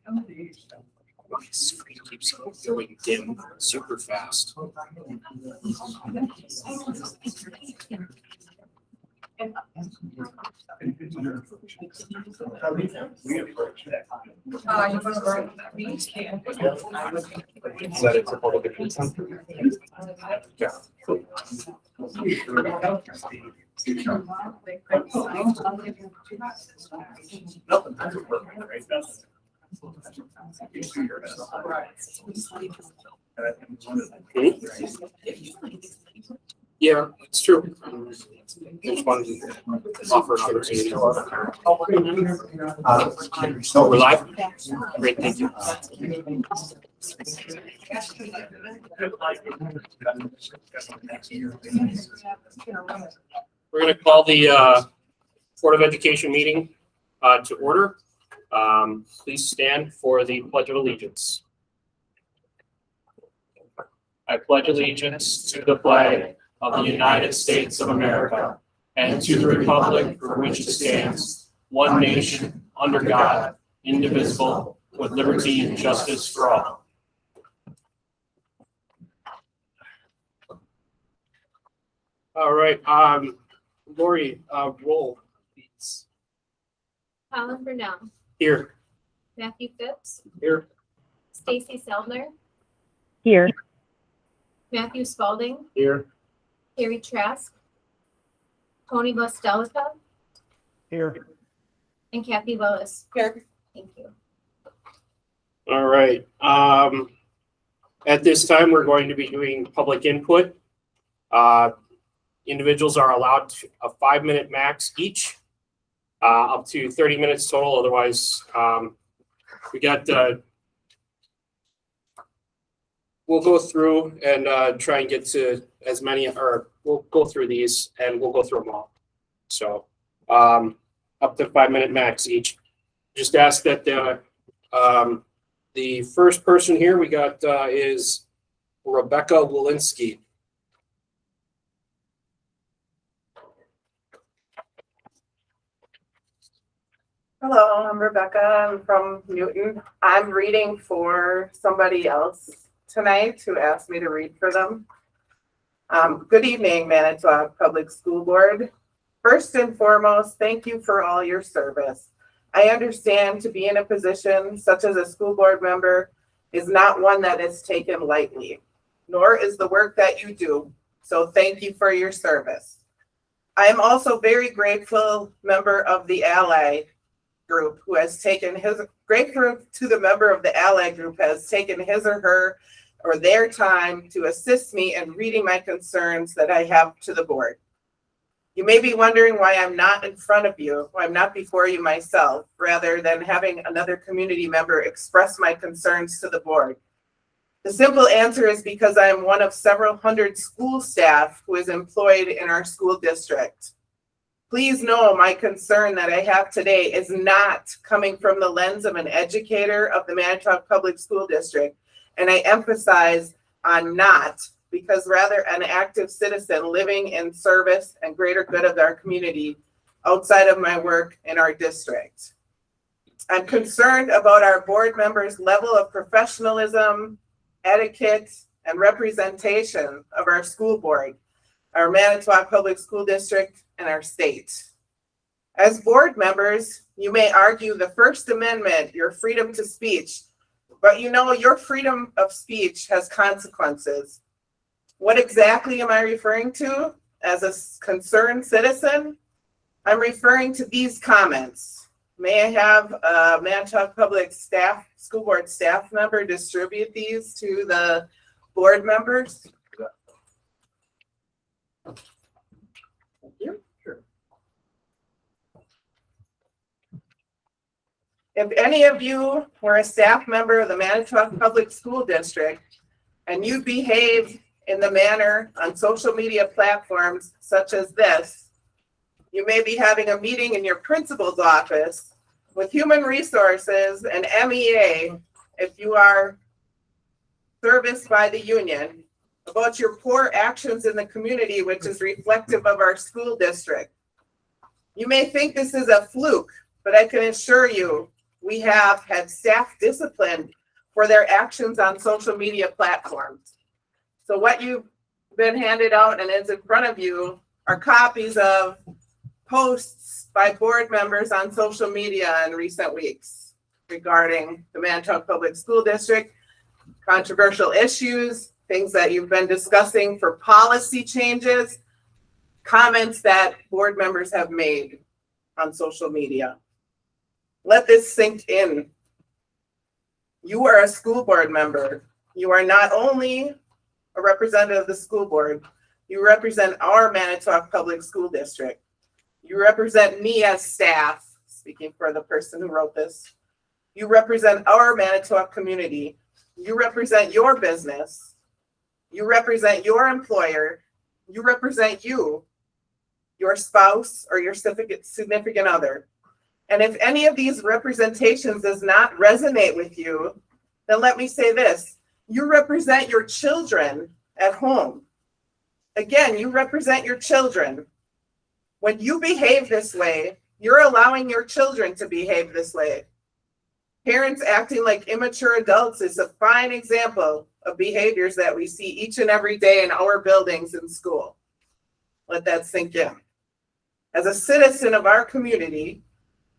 My screen keeps going dim super fast. Is that a typical difference? Yeah. Yeah, it's true. Just wanted to offer an opportunity. So we're live? Great, thank you. We're going to call the Board of Education meeting to order. Please stand for the Pledge of Allegiance. I pledge allegiance to the flag of the United States of America and to the republic for which it stands, one nation, under God, indivisible, with liberty and justice for all. All right, Lori, roll, please. Colin Burnell. Here. Matthew Phipps. Here. Stacy Seldner. Here. Matthew Spalding. Here. Carrie Trask. Tony Bostelica. Here. And Kathy Willis. Here. Thank you. All right. At this time, we're going to be doing public input. Individuals are allowed a 5-minute max each, up to 30 minutes total. Otherwise, we got. We'll go through and try and get to as many, or we'll go through these and we'll go through them all. So, up to 5-minute max each. Just ask that the first person here we got is Rebecca Walensky. Hello, I'm Rebecca. I'm from Newton. I'm reading for somebody else tonight who asked me to read for them. Good evening, Manitowoc Public School Board. First and foremost, thank you for all your service. I understand to be in a position such as a school board member is not one that is taken lightly, nor is the work that you do. So thank you for your service. I am also very grateful member of the Ally group who has taken grateful to the member of the Ally group has taken his or her or their time to assist me in reading my concerns that I have to the board. You may be wondering why I'm not in front of you, why I'm not before you myself, rather than having another community member express my concerns to the board. The simple answer is because I am one of several hundred school staff who is employed in our school district. Please know my concern that I have today is not coming from the lens of an educator of the Manitowoc Public School District. And I emphasize on not, because rather an active citizen living in service and greater good of our community outside of my work in our district. I'm concerned about our board members' level of professionalism, etiquette, and representation of our school board, our Manitowoc Public School District, and our state. As board members, you may argue the First Amendment, your freedom to speech, but you know your freedom of speech has consequences. What exactly am I referring to as a concerned citizen? I'm referring to these comments. May I have a Manitowoc Public staff, school board staff member distribute these to the board members? Thank you. Sure. If any of you were a staff member of the Manitowoc Public School District and you behave in the manner on social media platforms such as this, you may be having a meeting in your principal's office with Human Resources and MEA if you are serviced by the union about your poor actions in the community, which is reflective of our school district. You may think this is a fluke, but I can assure you we have had staff disciplined for their actions on social media platforms. So what you've been handed out and is in front of you are copies of posts by board members on social media in recent weeks regarding the Manitowoc Public School District, controversial issues, things that you've been discussing for policy changes, comments that board members have made on social media. Let this sink in. You are a school board member. You are not only a representative of the school board, you represent our Manitowoc Public School District. You represent me as staff, speaking for the person who wrote this. You represent our Manitowoc community. You represent your business. You represent your employer. You represent you, your spouse, or your significant other. And if any of these representations does not resonate with you, then let me say this. You represent your children at home. Again, you represent your children. When you behave this way, you're allowing your children to behave this way. Parents acting like immature adults is a fine example of behaviors that we see each and every day in our buildings and school. Let that sink in. As a citizen of our community,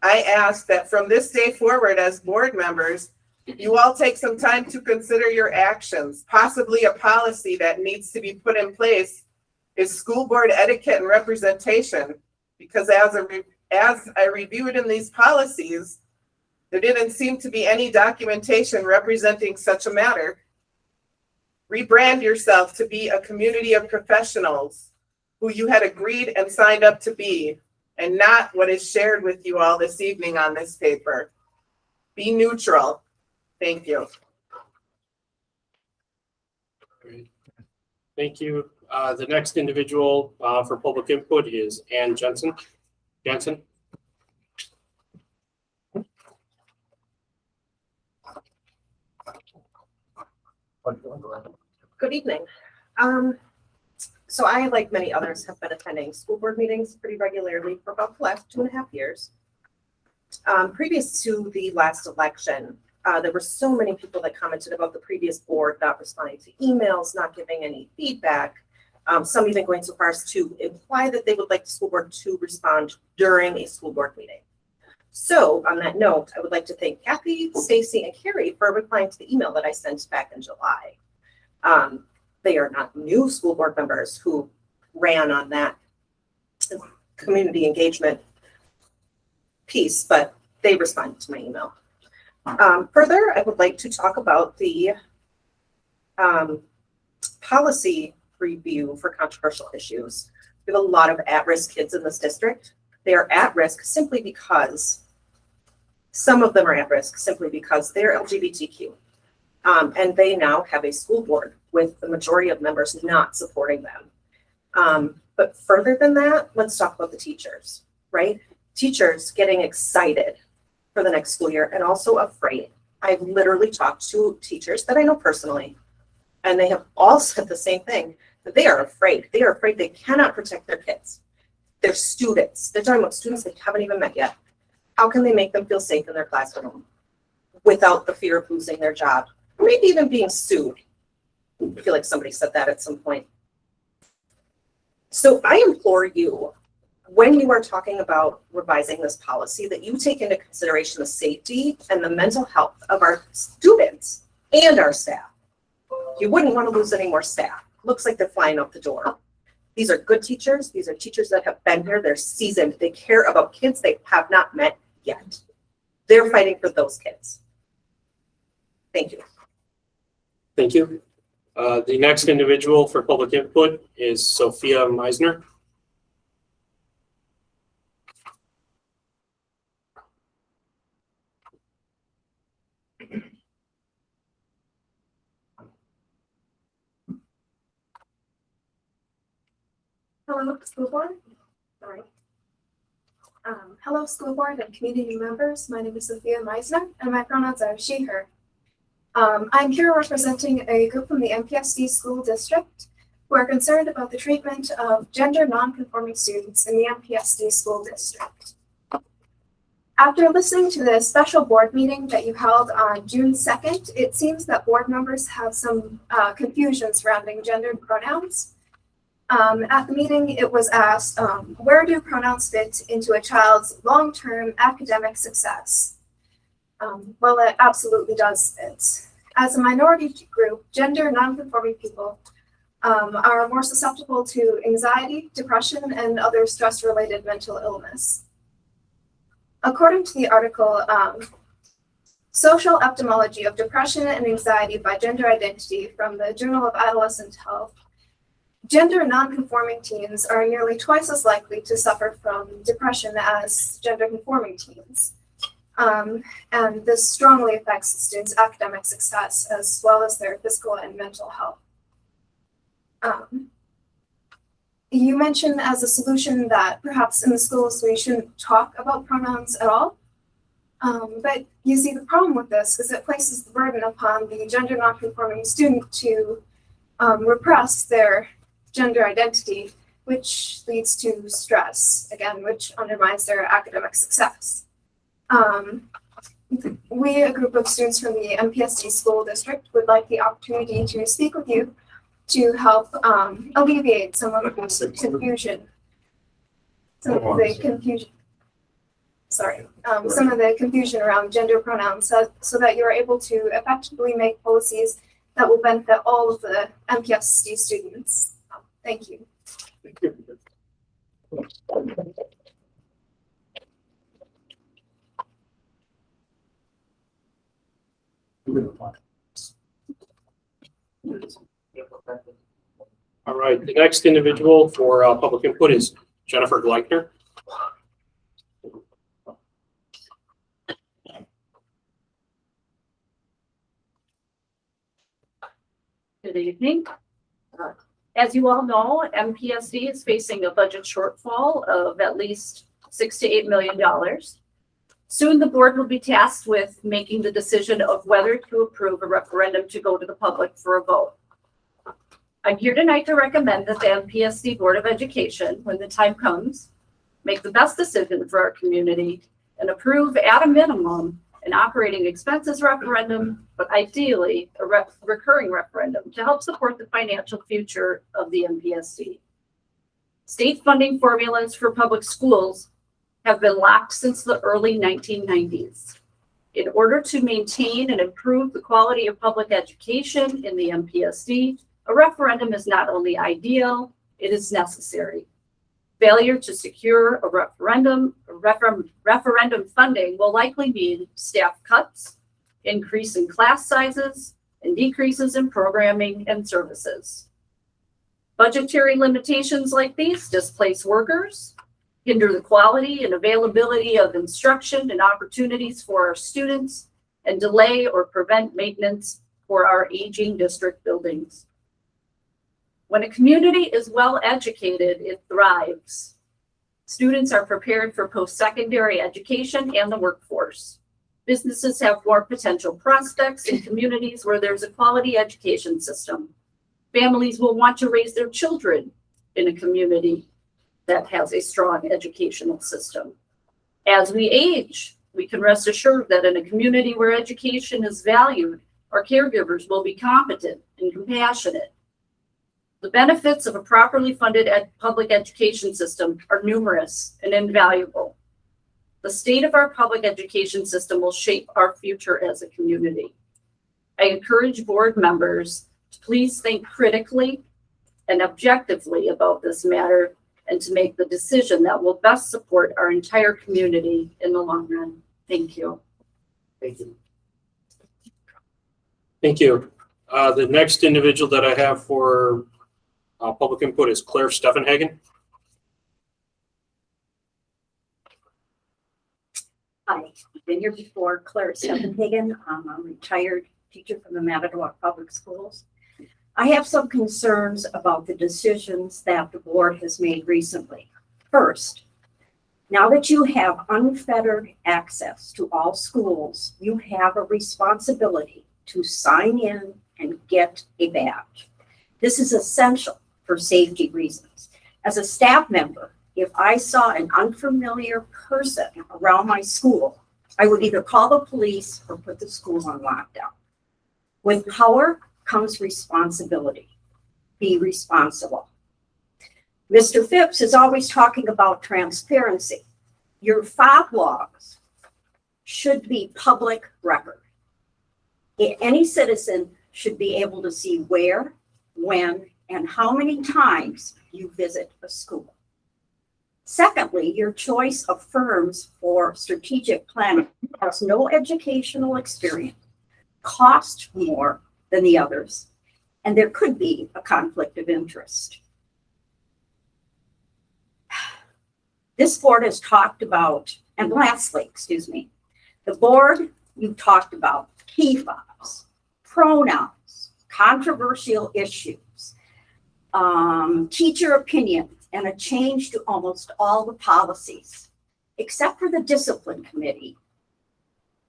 I ask that from this day forward as board members, you all take some time to consider your actions. Possibly a policy that needs to be put in place is school board etiquette and representation, because as I reviewed in these policies, there didn't seem to be any documentation representing such a matter. Rebrand yourself to be a community of professionals who you had agreed and signed up to be, and not what is shared with you all this evening on this paper. Be neutral. Thank you. Great. Thank you. The next individual for public input is Ann Jensen. Jensen. Good evening. So I, like many others, have been attending school board meetings pretty regularly for about the last 2.5 years. Previous to the last election, there were so many people that commented about the previous board not responding to emails, not giving any feedback. Some even going so far as to imply that they would like the school board to respond during a school board meeting. So on that note, I would like to thank Kathy, Stacy, and Carrie for replying to the email that I sent back in July. They are not new school board members who ran on that community engagement piece, but they responded to my email. Further, I would like to talk about the policy review for controversial issues. We have a lot of at-risk kids in this district. They are at risk simply because, some of them are at risk simply because they're LGBTQ. And they now have a school board with the majority of members not supporting them. But further than that, let's talk about the teachers, right? Teachers getting excited for the next school year and also afraid. I've literally talked to teachers that I know personally, and they have all said the same thing, that they are afraid. They are afraid they cannot protect their kids. They're students. They're talking about students they haven't even met yet. How can they make them feel safe in their classroom without the fear of losing their job? Or maybe even being sued. I feel like somebody said that at some point. So I implore you, when you are talking about revising this policy, that you take into consideration the safety and the mental health of our students and our staff. You wouldn't want to lose any more staff. Looks like they're flying out the door. These are good teachers. These are teachers that have been here. They're seasoned. They care about kids they have not met yet. They're fighting for those kids. Thank you. Thank you. The next individual for public input is Sophia Meisner. Hello, school board. Sorry. Hello, school board and community members. My name is Sophia Meisner, and my pronouns are she, her. I'm here representing a group from the MPSD school district who are concerned about the treatment of gender non-conforming students in the MPSD school district. After listening to the special board meeting that you held on June 2nd, it seems that board members have some confusion surrounding gendered pronouns. At the meeting, it was asked, where do pronouns fit into a child's long-term academic success? Well, it absolutely does fit. As a minority group, gender nonconforming people are more susceptible to anxiety, depression, and other stress-related mental illness. According to the article, Social Epidemiology of Depression and Anxiety by Gender Identity from the Journal of Adolescent Health, gender nonconforming teens are nearly twice as likely to suffer from depression as gender-conforming teens. And this strongly affects students' academic success as well as their physical and mental health. You mentioned as a solution that perhaps in the schools we shouldn't talk about pronouns at all. But you see, the problem with this is it places the burden upon the gender nonconforming student to repress their gender identity, which leads to stress, again, which undermines their academic success. We, a group of students from the MPSD school district, would like the opportunity to speak with you to help alleviate some of the confusion. Some of the confusion around gender pronouns so that you are able to effectively make policies that will benefit all of the MPSD students. Thank you. All right, the next individual for public input is Jennifer Gleichner. Good evening. As you all know, MPSD is facing a budget shortfall of at least $6 to $8 million. Soon the board will be tasked with making the decision of whether to approve a referendum to go to the public for a vote. I'm here tonight to recommend that the MPSD Board of Education, when the time comes, make the best decision for our community and approve at a minimum an operating expenses referendum, but ideally a recurring referendum to help support the financial future of the MPSD. State funding formulas for public schools have been locked since the early 1990s. In order to maintain and improve the quality of public education in the MPSD, a referendum is not only ideal, it is necessary. Failure to secure a referendum funding will likely mean staff cuts, increase in class sizes, and decreases in programming and services. Budgetary limitations like these displace workers, hinder the quality and availability of instruction and opportunities for our students, and delay or prevent maintenance for our aging district buildings. When a community is well educated, it thrives. Students are prepared for post-secondary education and the workforce. Businesses have more potential prospects in communities where there's a quality education system. Families will want to raise their children in a community that has a strong educational system. As we age, we can rest assured that in a community where education is valued, our caregivers will be competent and compassionate. The benefits of a properly funded public education system are numerous and invaluable. The state of our public education system will shape our future as a community. I encourage board members to please think critically and objectively about this matter and to make the decision that will best support our entire community in the long run. Thank you. Thank you. Thank you. The next individual that I have for public input is Claire Steffenhagen. Hi, I've been here before. Claire Steffenhagen. I'm a retired teacher from the Manitowoc Public Schools. I have some concerns about the decisions that the board has made recently. First, now that you have unfettered access to all schools, you have a responsibility to sign in and get a badge. This is essential for safety reasons. As a staff member, if I saw an unfamiliar person around my school, I would either call the police or put the school on lockdown. With power comes responsibility. Be responsible. Mr. Phipps is always talking about transparency. Your fob logs should be public record. Any citizen should be able to see where, when, and how many times you visit a school. Secondly, your choice of firms for strategic planning has no educational experience, cost more than the others, and there could be a conflict of interest. This board has talked about, and lastly, the board, you've talked about key fobs, pronouns, controversial issues, teacher opinion, and a change to almost all the policies, except for the discipline committee.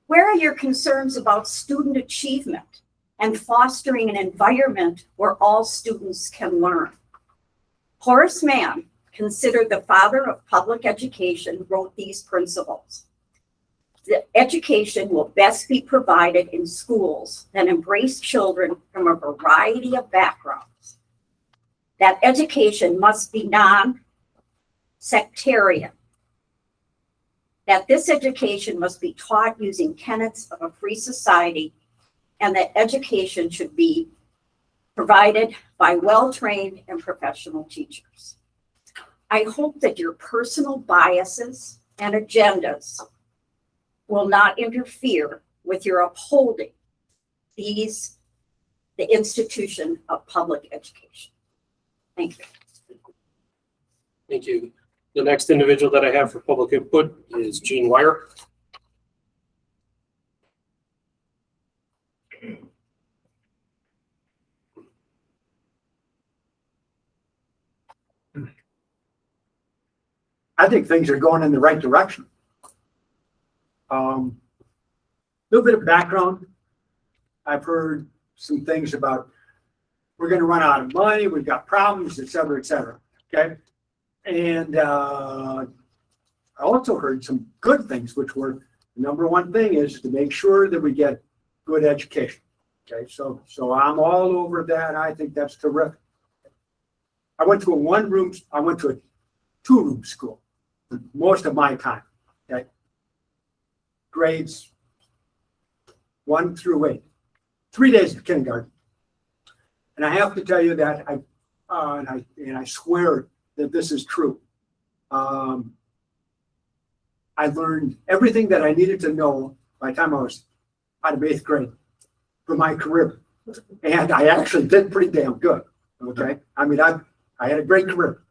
Where are your concerns about student achievement and fostering an environment where all students can learn? Horace Mann, considered the father of public education, wrote these principles. The education will best be provided in schools that embrace children from a variety of backgrounds. That education must be non-sectarian. That this education must be taught using tenets of a free society, and that education should be provided by well-trained and professional teachers. I hope that your personal biases and agendas will not interfere with your upholding the institution of public education. Thank you. Thank you. The next individual that I have for public input is Jean Wire. I think things are going in the right direction. Little bit of background. I've heard some things about we're going to run out of money, we've got problems, et cetera, okay? And I also heard some good things, which were the number one thing is to make sure that we get good education, okay? So I'm all over that. I think that's terrific. I went to a two-room school most of my time, okay? Grades 1 through 8, 3 days of kindergarten. And I have to tell you that I swear that this is true. I learned everything that I needed to know by the time I was out of 8th grade for my career. And I actually did pretty damn good, okay? I mean, I had a great career.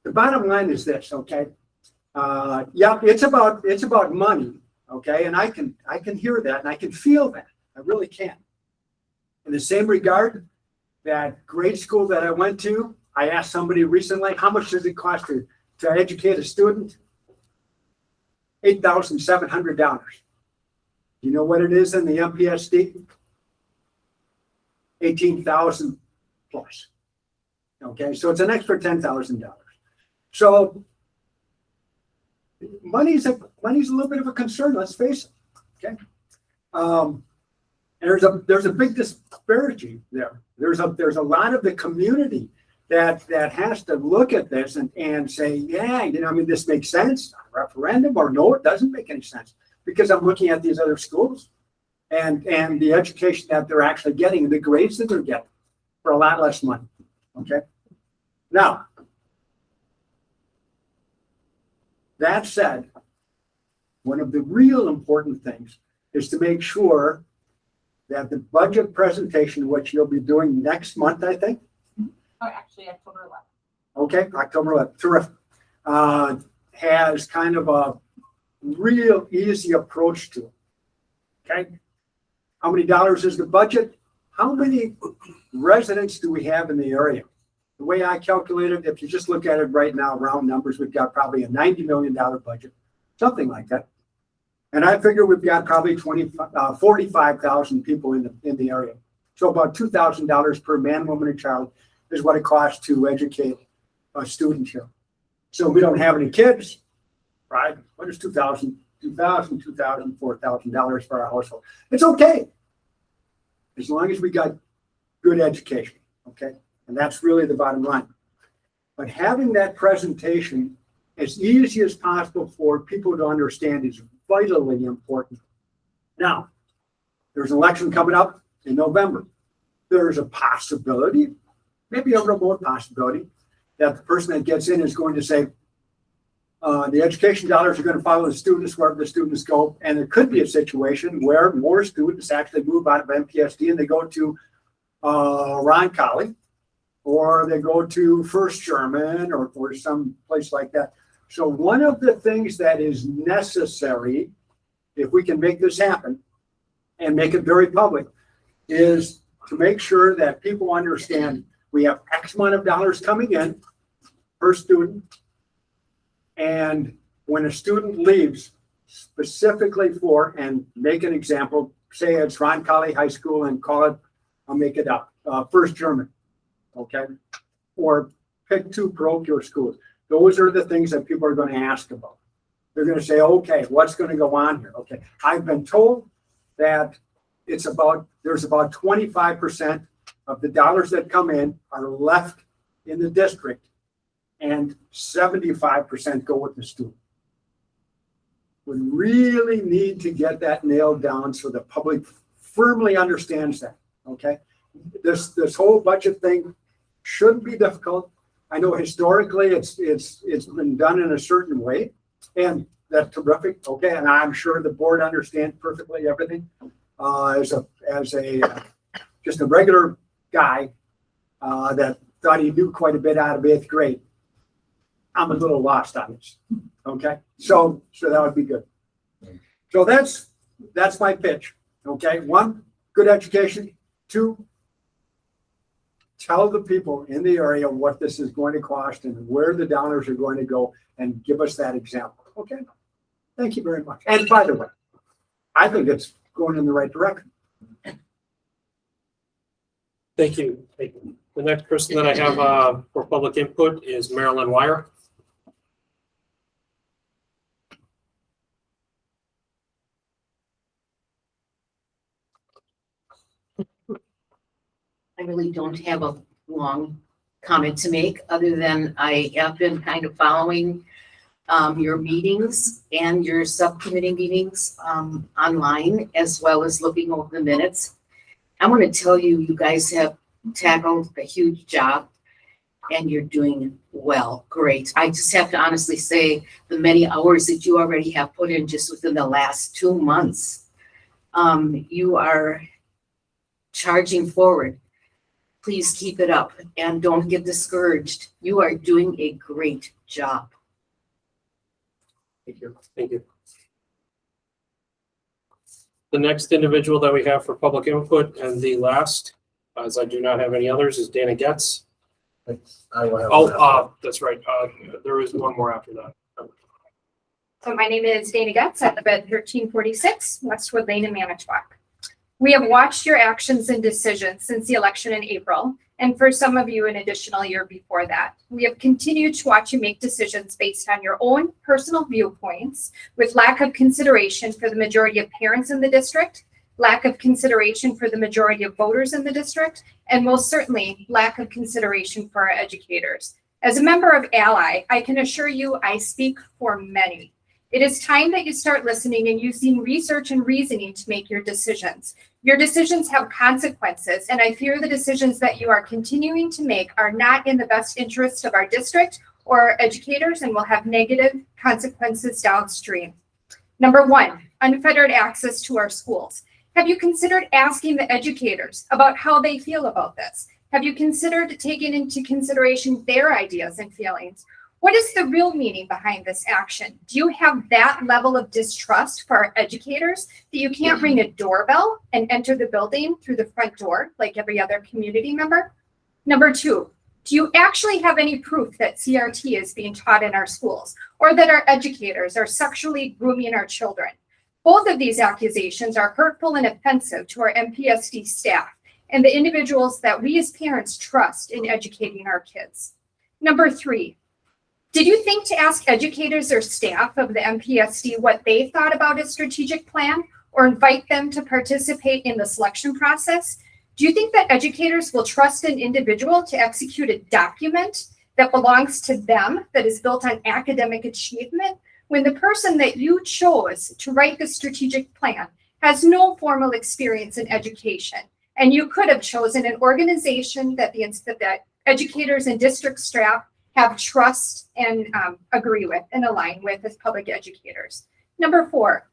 The bottom line is this, okay? Yeah, it's about money, okay? And I can hear that and I can feel that. I really can. In the same regard, that grade school that I went to, I asked somebody recently, how much does it cost to educate a student? $8,700. You know what it is in the MPSD? 18,000 plus. Okay, so it's an extra $10,000. So money's a little bit of a concern, let's face it. Okay. There's a big disparity there. There's a lot of the community that has to look at this and say, yeah, I mean, this makes sense, a referendum, or no, it doesn't make any sense, because I'm looking at these other schools and the education that they're actually getting, the grades that they're getting for a lot less money. Okay. Now, that said, one of the real important things is to make sure that the budget presentation, which you'll be doing next month, I think. Oh, actually, October 11th. Okay, October 11th, terrific. Has kind of a real easy approach to it. Okay, how many dollars is the budget? How many residents do we have in the area? The way I calculated, if you just look at it right now, round numbers, we've got probably a $90 million budget, something like that. And I figure we've got probably 45,000 people in the area. So about $2,000 per man, woman, and child is what it costs to educate a student here. So we don't have any kids, right? What is $4,000 for our household? It's okay. As long as we got good education, okay? And that's really the bottom line. But having that presentation as easy as possible for people to understand is vitally important. Now, there's an election coming up in November. There's a possibility, maybe a remote possibility, that the person that gets in is going to say, the education dollars are going to follow the students wherever the students go. And there could be a situation where more students actually move out of MPSD and they go to Ron Colley, or they go to First German, or some place like that. So one of the things that is necessary, if we can make this happen and make it very public, is to make sure that people understand we have X amount of dollars coming in per student. And when a student leaves specifically for, and make an example, say it's Ron Colley High School and call it, I'll make it up, First German, okay? Or pick two parochial schools. Those are the things that people are going to ask about. They're going to say, okay, what's going to go on here? Okay, I've been told that there's about 25% of the dollars that come in are left in the district and 75% go with the student. We really need to get that nailed down so the public firmly understands that, okay? This whole budget thing shouldn't be difficult. I know historically it's been done in a certain way, and that's terrific, okay? And I'm sure the board understands perfectly everything. As just a regular guy that thought he knew quite a bit out of 8th grade, I'm a little lost on this, okay? So that would be good. So that's my pitch, okay? 1, good education. 2, tell the people in the area what this is going to cost and where the dollars are going to go, and give us that example, okay? Thank you very much. And by the way, I think it's going in the right direction. Thank you. The next person that I have for public input is Marilyn Wire. I really don't have a long comment to make, other than I have been kind of following your meetings and your subcommittee meetings online, as well as looking over the minutes. I want to tell you, you guys have tackled a huge job and you're doing well. Great. I just have to honestly say the many hours that you already have put in just within the last 2 months, you are charging forward. Please keep it up and don't get discouraged. You are doing a great job. Thank you. Thank you. The next individual that we have for public input, and the last, as I do not have any others, is Dana Getz. That's right. There is one more after that. So my name is Dana Getz. I live at 1346 Westwood Lane in Manitowoc. We have watched your actions and decisions since the election in April, and for some of you, an additional year before that. We have continued to watch you make decisions based on your own personal viewpoints, with lack of consideration for the majority of parents in the district, lack of consideration for the majority of voters in the district, and most certainly lack of consideration for our educators. As a member of Ally, I can assure you I speak for many. It is time that you start listening and using research and reasoning to make your decisions. Your decisions have consequences, and I fear the decisions that you are continuing to make are not in the best interest of our district or our educators and will have negative consequences downstream. Number 1, unfettered access to our schools. Have you considered asking the educators about how they feel about this? Have you considered taking into consideration their ideas and feelings? What is the real meaning behind this action? Do you have that level of distrust for our educators that you can't ring a doorbell and enter the building through the front door like every other community member? Number 2, do you actually have any proof that CRT is being taught in our schools, or that our educators are sexually grooming our children? Both of these accusations are hurtful and offensive to our MPSD staff and the individuals that we as parents trust in educating our kids. Number 3, did you think to ask educators or staff of the MPSD what they thought about a strategic plan or invite them to participate in the selection process? Do you think that educators will trust an individual to execute a document that belongs to them, that is built on academic achievement, when the person that you chose to write the strategic plan has no formal experience in education? And you could have chosen an organization that that educators and district staff have trust and agree with and align with as public educators. Number 4,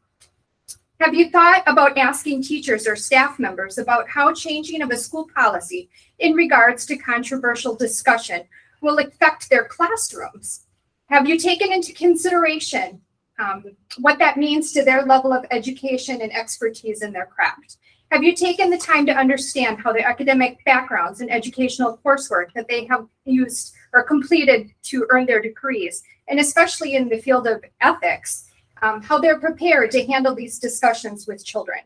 have you thought about asking teachers or staff members about how changing of a school policy in regards to controversial discussion will affect their classrooms? Have you taken into consideration what that means to their level of education and expertise in their craft? Have you taken the time to understand how their academic backgrounds and educational coursework that they have used or completed to earn their degrees, and especially in the field of ethics, how they're prepared to handle these discussions with children?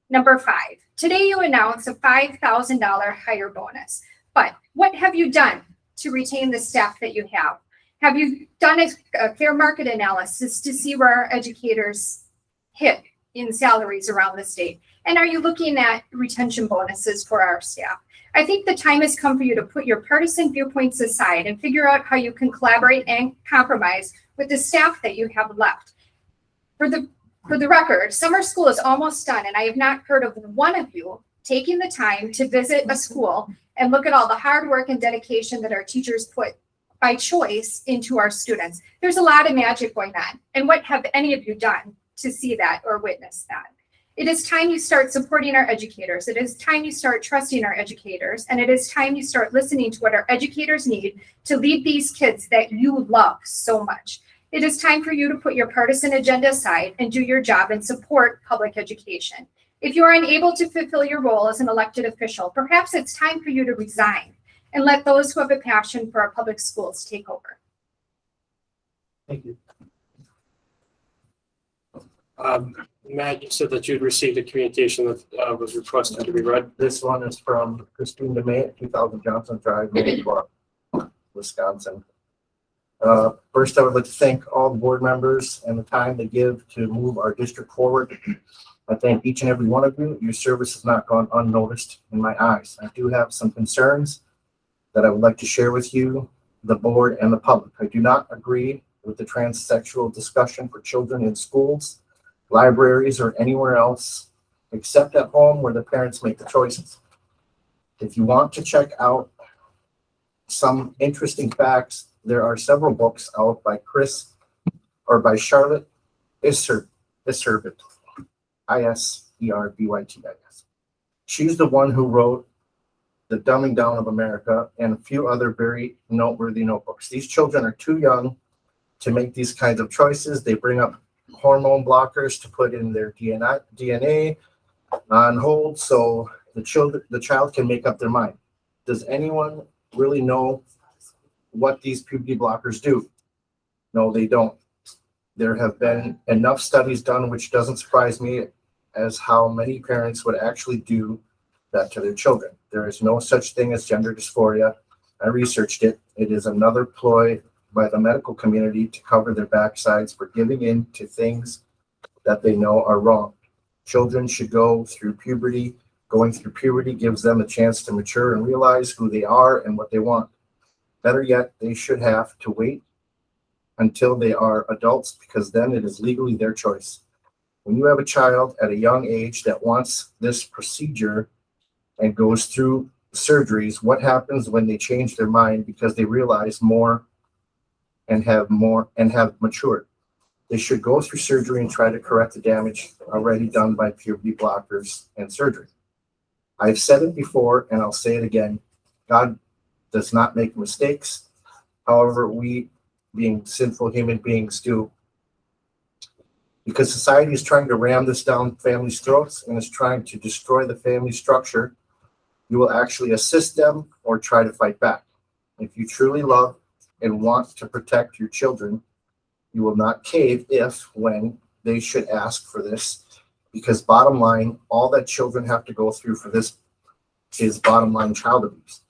Number 5, today you announce a $5,000 hire bonus, but what have you done to retain the staff that you have? Have you done a fair market analysis to see where our educators hit in salaries around the state? And are you looking at retention bonuses for our staff? I think the time has come for you to put your partisan viewpoints aside and figure out how you can collaborate and compromise with the staff that you have left. For the record, summer school is almost done, and I have not heard of one of you taking the time to visit a school and look at all the hard work and dedication that our teachers put by choice into our students. There's a lot of magic going on. And what have any of you done to see that or witness that? It is time you start supporting our educators. It is time you start trusting our educators. And it is time you start listening to what our educators need to lead these kids that you love so much. It is time for you to put your partisan agenda aside and do your job and support public education. If you are unable to fulfill your role as an elected official, perhaps it's time for you to resign and let those who have a passion for our public schools take over. Thank you. Matt, you said that you'd received a communication that was requested to be read. This one is from Christine DeMay at 2000 Johnson Drive, Manitowoc, Wisconsin. First, I would like to thank all the board members and the time they give to move our district forward. I thank each and every one of you. Your service has not gone unnoticed in my eyes. I do have some concerns that I would like to share with you, the board, and the public. I do not agree with the transsexual discussion for children in schools, libraries, or anywhere else except at home where the parents make the choices. If you want to check out some interesting facts, there are several books out by Charlotte Iserbyt, Iserbyt. She's the one who wrote The Dumbing Down of America and a few other very noteworthy notebooks. These children are too young to make these kinds of choices. They bring up hormone blockers to put in their DNA on hold so the child can make up their mind. Does anyone really know what these puberty blockers do? No, they don't. There have been enough studies done, which doesn't surprise me, as how many parents would actually do that to their children. There is no such thing as gender dysphoria. I researched it. It is another ploy by the medical community to cover their backsides for giving in to things that they know are wrong. Children should go through puberty. Going through puberty gives them a chance to mature and realize who they are and what they want. Better yet, they should have to wait until they are adults, because then it is legally their choice. When you have a child at a young age that wants this procedure and goes through surgeries, what happens when they change their mind because they realize more and have matured? They should go through surgery and try to correct the damage already done by puberty blockers and surgery. I've said it before and I'll say it again. God does not make mistakes. However, we, being sinful human beings, do. Because society is trying to ram this down families' throats and is trying to destroy the family structure, you will actually assist them or try to fight back. If you truly love and want to protect your children, you will not cave when they should ask for this, because bottom line, all that children have to go through for this is bottom line child abuse.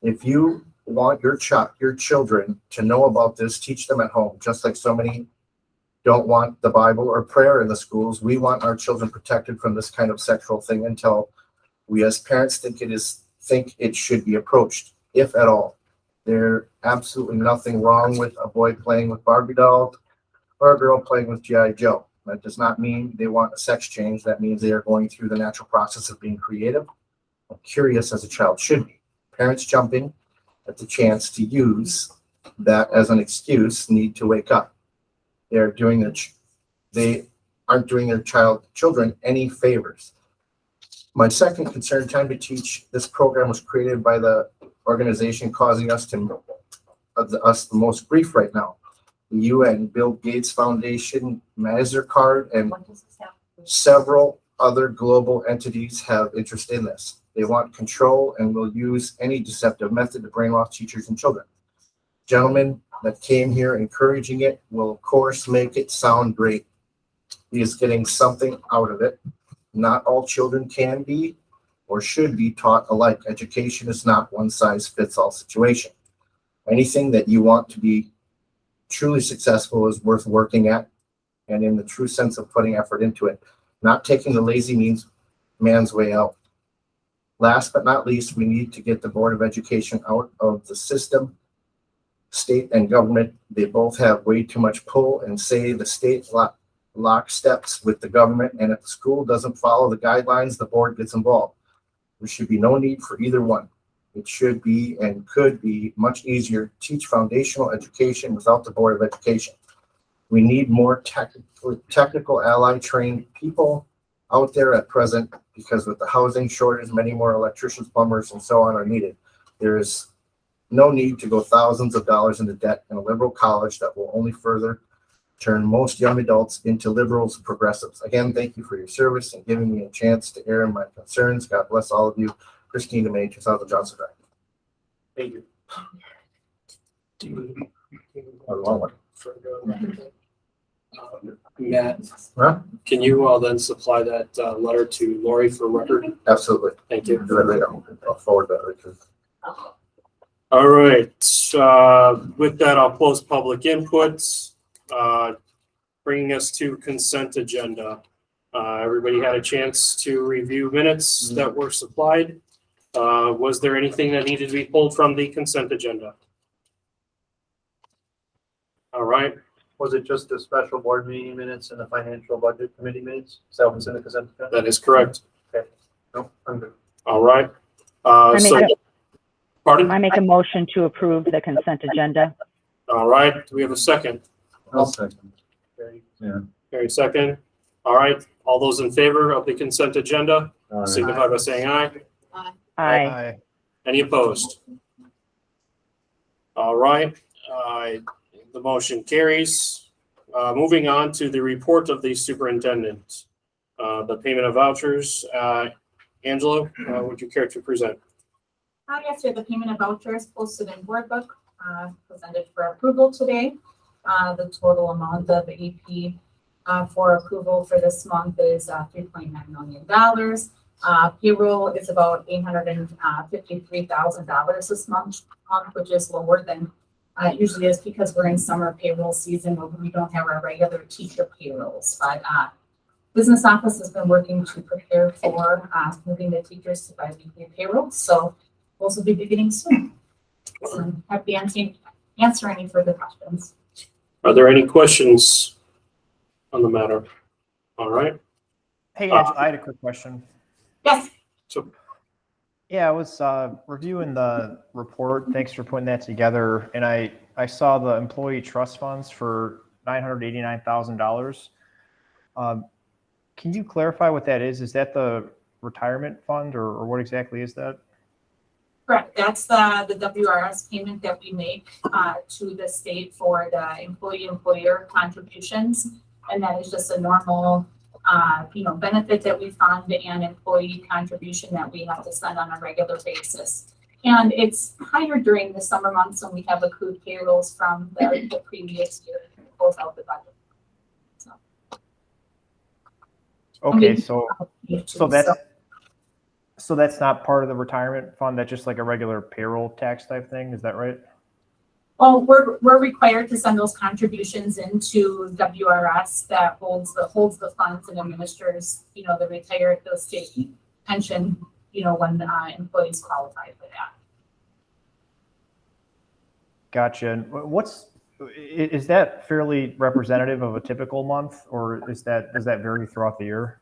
If you want your children to know about this, teach them at home, just like so many don't want the Bible or prayer in the schools. We want our children protected from this kind of sexual thing until we as parents think it should be approached, if at all. There's absolutely nothing wrong with a boy playing with Barbie dolls or a girl playing with G.I. Joe. That does not mean they want a sex change. That means they are going through the natural process of being creative and curious as a child should be. Parents jumping at the chance to use that as an excuse need to wake up. They aren't doing their children any favors. My second concern, Time to Teach, this program was created by the organization causing us the most grief right now. The UN, Bill Gates Foundation, MasterCard, and several other global entities have interest in this. They want control and will use any deceptive method to brainwash teachers and children. Gentlemen that came here encouraging it will, of course, make it sound great. He is getting something out of it. Not all children can be or should be taught alike. Education is not one size fits all situation. Anything that you want to be truly successful is worth working at and in the true sense of putting effort into it, not taking the lazy man's way out. Last but not least, we need to get the Board of Education out of the system. State and government, they both have way too much pull and say. The state locksteps with the government, and if the school doesn't follow the guidelines, the board gets involved. There should be no need for either one. It should be and could be much easier to teach foundational education without the Board of Education. We need more technical ally trained people out there at present, because with the housing shortage, many more electricians, plumbers, and so on are needed. There is no need to go thousands of dollars into debt in a liberal college that will only further turn most young adults into liberals and progressives. Again, thank you for your service and giving me a chance to air my concerns. God bless all of you. Christine May, 2000 Johnson Drive. Thank you. Matt, Huh? can you then supply that letter to Lori for record? Absolutely. Thank you. Do that later. I'll forward that later. All right, with that, I'll close public inputs, bringing us to consent agenda. Everybody had a chance to review minutes that were supplied. Was there anything that needed to be pulled from the consent agenda? All right, Was it just the special board meeting minutes and the financial budget committee minutes? Is that what's in the consent agenda? that is correct. No, I'm good. All right. Pardon? I make a motion to approve the consent agenda. All right, do we have a second? I'll second. Carrie, second. All right, all those in favor of the consent agenda, signify by saying aye. Aye. Any opposed? All right, the motion carries. Moving on to the report of the superintendent. The payment of vouchers. Angela, would you care to present? Yes, we have the payment of vouchers posted in board book, presented for approval today. The total amount of AP for approval for this month is $3.9 million. Payroll is about $853,000 this month, which is lower than it usually is, because we're in summer payroll season where we don't have our regular teacher payrolls. But business office has been working to prepare for moving the teachers to bi-weekly payroll. So those will be beginning soon. So happy to answer any further questions. Are there any questions on the matter? All right. Hey, Angela, I had a quick question. Yes. So, Yeah, I was reviewing the report. Thanks for putting that together. And I saw the employee trust funds for $989,000. Can you clarify what that is? Is that the retirement fund, or what exactly is that? Correct. That's the WRS payment that we make to the state for the employer contributions. And that is just a normal benefit that we fund and employee contribution that we have to send on a regular basis. And it's higher during the summer months when we have accrued payrolls from the previous year to close out the budget. So, Okay, so So that's not part of the retirement fund, that's just like a regular payroll tax type thing, is that right? Well, we're required to send those contributions into WRS that holds the funds and administers, the state pension, when employees qualify for that. Gotcha. And is that fairly representative of a typical month, or does that vary throughout the year?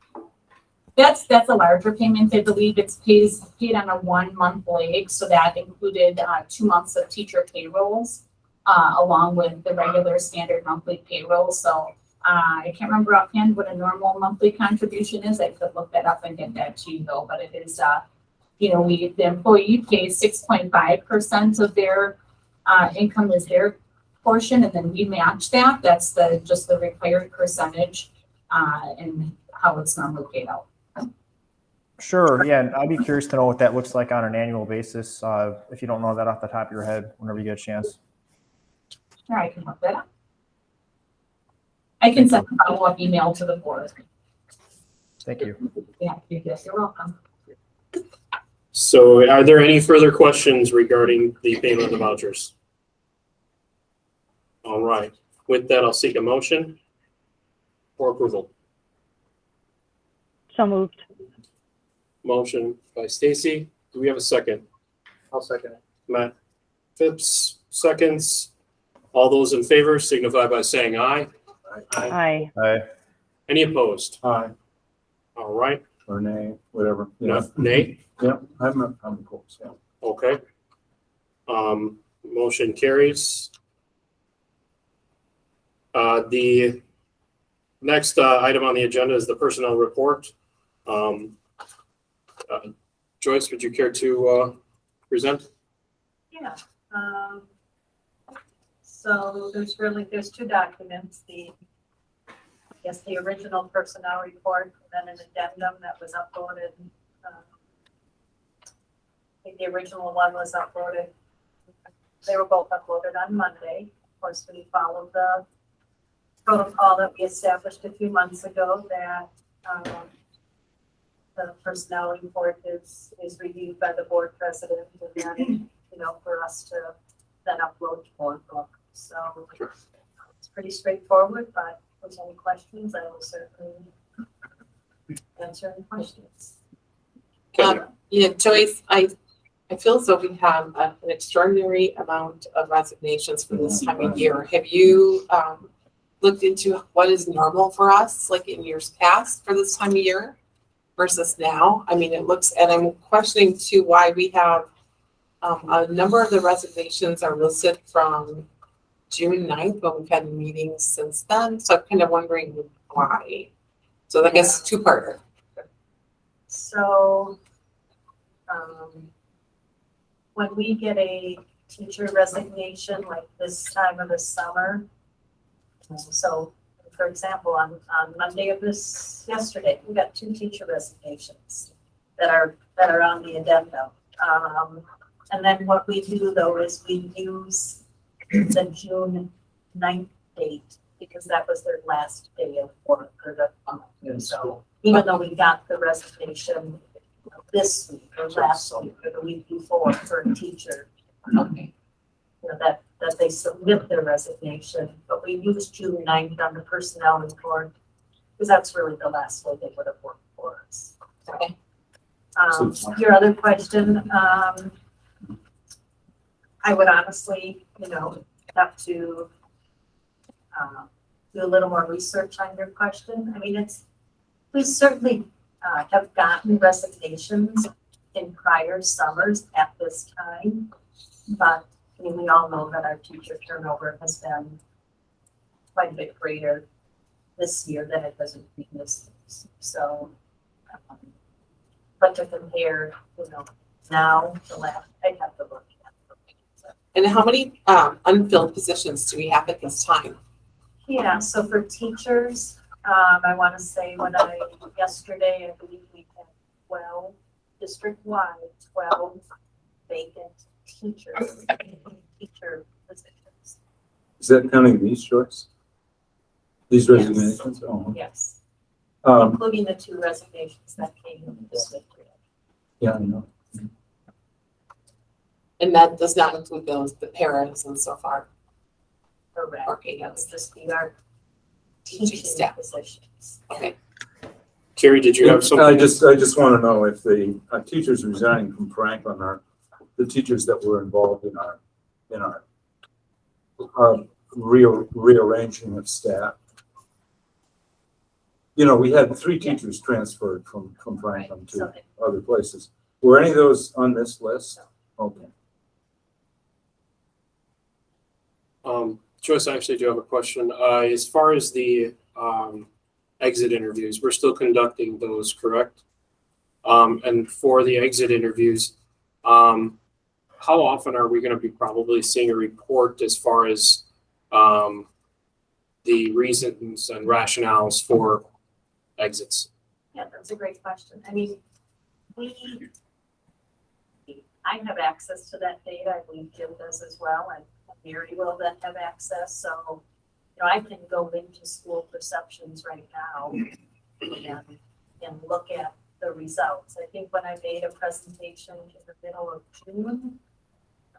That's a larger payment. I believe it's paid on a 1 month lag. So that included 2 months of teacher payrolls, along with the regular standard monthly payroll. So I can't remember offhand what a normal monthly contribution is. I could look that up and get that to you though, but it is, the employee pays 6.5% of their income is their portion, and then we match that. That's just the required percentage, and how it's normally paid out. Sure, yeah, and I'd be curious to know what that looks like on an annual basis, if you don't know that off the top of your head, whenever you get a chance. All right, I can look that up. I can send a follow-up email to the board. Thank you. Yeah, you're welcome. So are there any further questions regarding the payment of the vouchers? All right, with that, I'll seek a motion for approval. So moved. Motion by Stacy. Do we have a second? I'll second it. Matt Phipps, seconds. All those in favor signify by saying aye. Aye. Aye. Any opposed? Aye, All right. or nay, whatever. No, nay? Yeah, I'm opposed, yeah. Okay. Motion carries. The next item on the agenda is the personnel report. Joyce, would you care to present? Yeah. So there's 2 documents, the original personnel report, and then an addendum that was uploaded. I think the original one was uploaded. They were both uploaded on Monday. Of course, we followed the protocol that we established a few months ago that the personnel report is reviewed by the board president, and then, for us to then upload to board book. So it's pretty straightforward, but if there's any questions, I will certainly answer any questions. Yeah, Joyce, I feel as though we have an extraordinary amount of resignations for this time of year. Have you looked into what is normal for us, like in years past for this time of year versus now? I mean, it looks, and I'm questioning too why we have a number of the resignations are listed from June 9th, but we've had meetings since then. So I'm kind of wondering why. So I guess 2-parter. So when we get a teacher resignation like this time of the summer, so for example, on Monday of yesterday, we got 2 teacher resignations that are on the addendum. And then what we do though is we use the June 9th date because that was their last day of work for the month. So even though we got the resignation this week or last week or the week before for a teacher, that they submit their resignation, but we use June 9th on the personnel report because that's really the last day they would have worked for us. Okay. Your other question, I would honestly, have to do a little more research on your question. I mean, we certainly have gotten resignations in prior summers at this time, but I mean, we all know that our teacher turnover has been quite a bit greater this year than it has in previous years. So, but to compare, now to last, I'd have to look at. And how many unfilled positions do we have at this time? Yeah, so for teachers, I want to say yesterday, I believe we had 12 district-wide, 12 vacant teacher positions. Is that counting these shorts? These resignations? Oh. Yes, Um, including the 2 resignations that came in this week. Yeah, I know. And that does not include the parents and so far. Correct. Okay, It's yes, just be our teaching teaching staff. positions. Okay. Carrie, did you have something? I just want to know if the teachers resigning from Franklin are the teachers that were involved in our rearranging of staff. You know, we had 3 teachers transferred from Franklin to other places. Were any of those on this list? Okay. Joyce, I actually do have a question. As far as the exit interviews, we're still conducting those, correct? And for the exit interviews, how often are we going to be probably seeing a report as far as the reasons and rationales for exits? Yeah, that's a great question. I mean, I have access to that data. I believe Jim does as well, and Mary will then have access. So, you know, I can go into school perceptions right now and look at the results. I think when I made a presentation in the middle of June,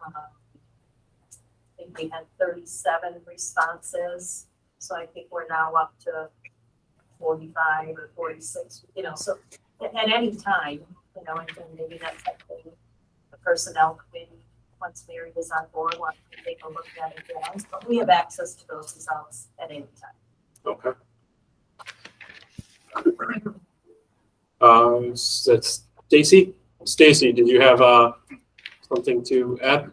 I think we had 37 responses. So I think we're now up to 45 or 46, you know, so at any time, you know, and maybe that's something the personnel committee, once Mary is on board, wants to take a look at it again, but we have access to those results at any time. Okay. That's Stacy. Stacy, did you have something to add?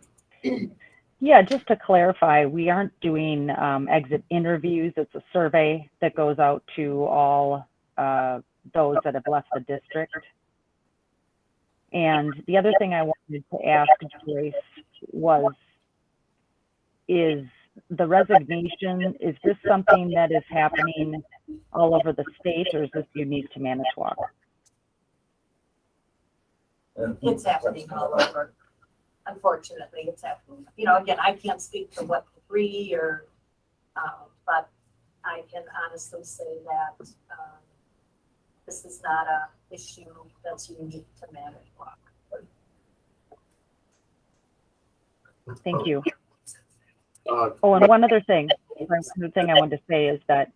Yeah, just to clarify, we aren't doing exit interviews. It's a survey that goes out to all those that have left the district. And the other thing I wanted to ask Joyce was, is the resignation, is this something that is happening all over the state, or is this unique to Manitowoc? It's happening all over. Unfortunately, it's happening. You know, again, I can't speak to what degree or, but I can honestly say that this is not a issue that's unique to Manitowoc. Thank you. Oh, and one other thing I wanted to say is that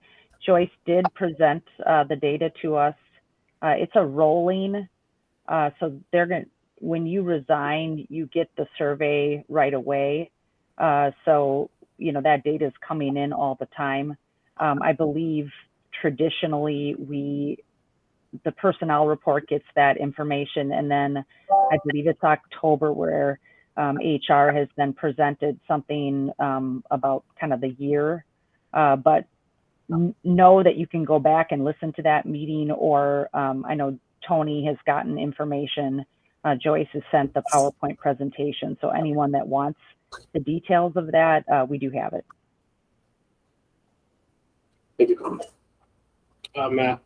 Joyce did present the data to us. It's a rolling, so they're going to, when you resign, you get the survey right away. So, you know, that data is coming in all the time. I believe traditionally the personnel report gets that information, and then I believe it's October where HR has then presented something about kind of the year. But know that you can go back and listen to that meeting, or I know Tony has gotten information. Joyce has sent the PowerPoint presentation. So anyone that wants the details of that, we do have it. Thank you. Matt.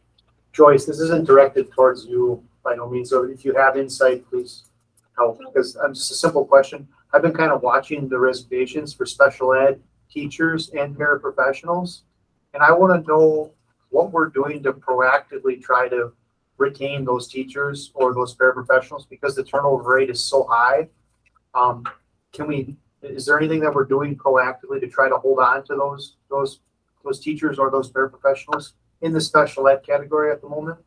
Joyce, this isn't directed towards you by no means. So if you have insight, please help. Because I'm just a simple question. I've been kind of watching the resignations for special ed teachers and paraprofessionals. And I want to know what we're doing to proactively try to retain those teachers or those paraprofessionals, because the turnover rate is so high. Is there anything that we're doing proactively to try to hold on to those teachers or those paraprofessionals in the special ed category at the moment?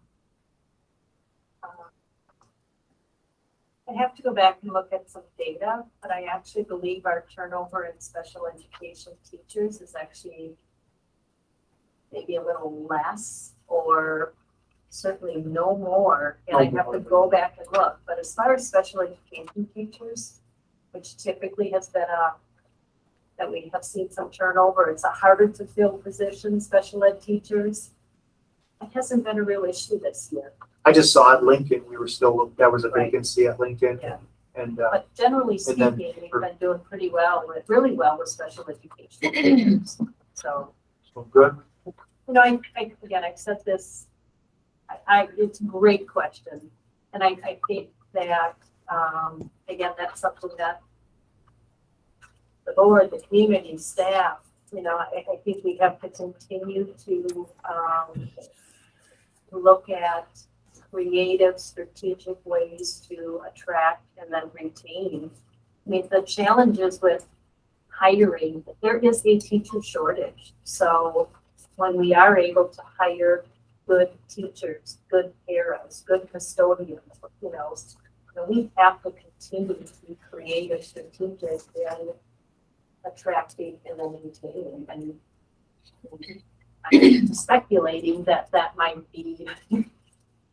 I have to go back and look at some data, but I actually believe our turnover in special education teachers is actually maybe a little less, or certainly no more. And I have to go back and look. But as far as special education teachers, which typically has been that we have seen some turnover, it's a harder to fill position, special ed teachers. It hasn't been a real issue this year. I just saw at Lincoln, that was a vacancy at Lincoln. Yeah. And but generally speaking, we've been doing pretty well, really well with special education teachers. So good. You know, I've said this, it's a great question. And I think that, again, that's something that the board, the community, staff, you know, I think we have to continue to look at creative, strategic ways to attract and then retain. I mean, the challenges with hiring, there is a teacher shortage. So when we are able to hire good teachers, good paras, good custodians, we have to continue to be creative, strategic, and attracting and then maintaining. And I'm speculating that that might be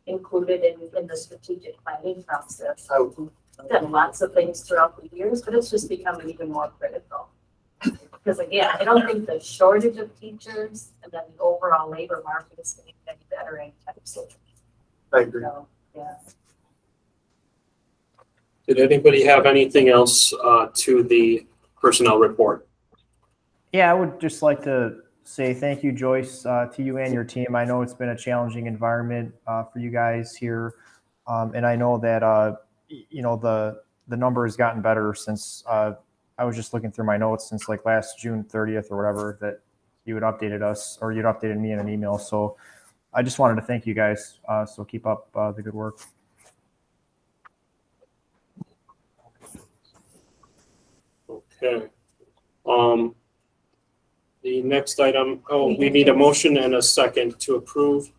included in the strategic planning process. I've done lots of things throughout the years, but it's just becoming even more critical. Because again, I don't think the shortage of teachers and then the overall labor market is getting any better anytime soon. I agree. So, yeah. Did anybody have anything else to the personnel report? Yeah, I would just like to say thank you, Joyce, to you and your team. I know it's been a challenging environment for you guys here. And I know that, the number has gotten better since I was just looking through my notes since like last June 30th or whatever that you had updated us or you'd updated me in an email. So I just wanted to thank you guys. So keep up the good work. Okay. The next item, we need a motion and a second to approve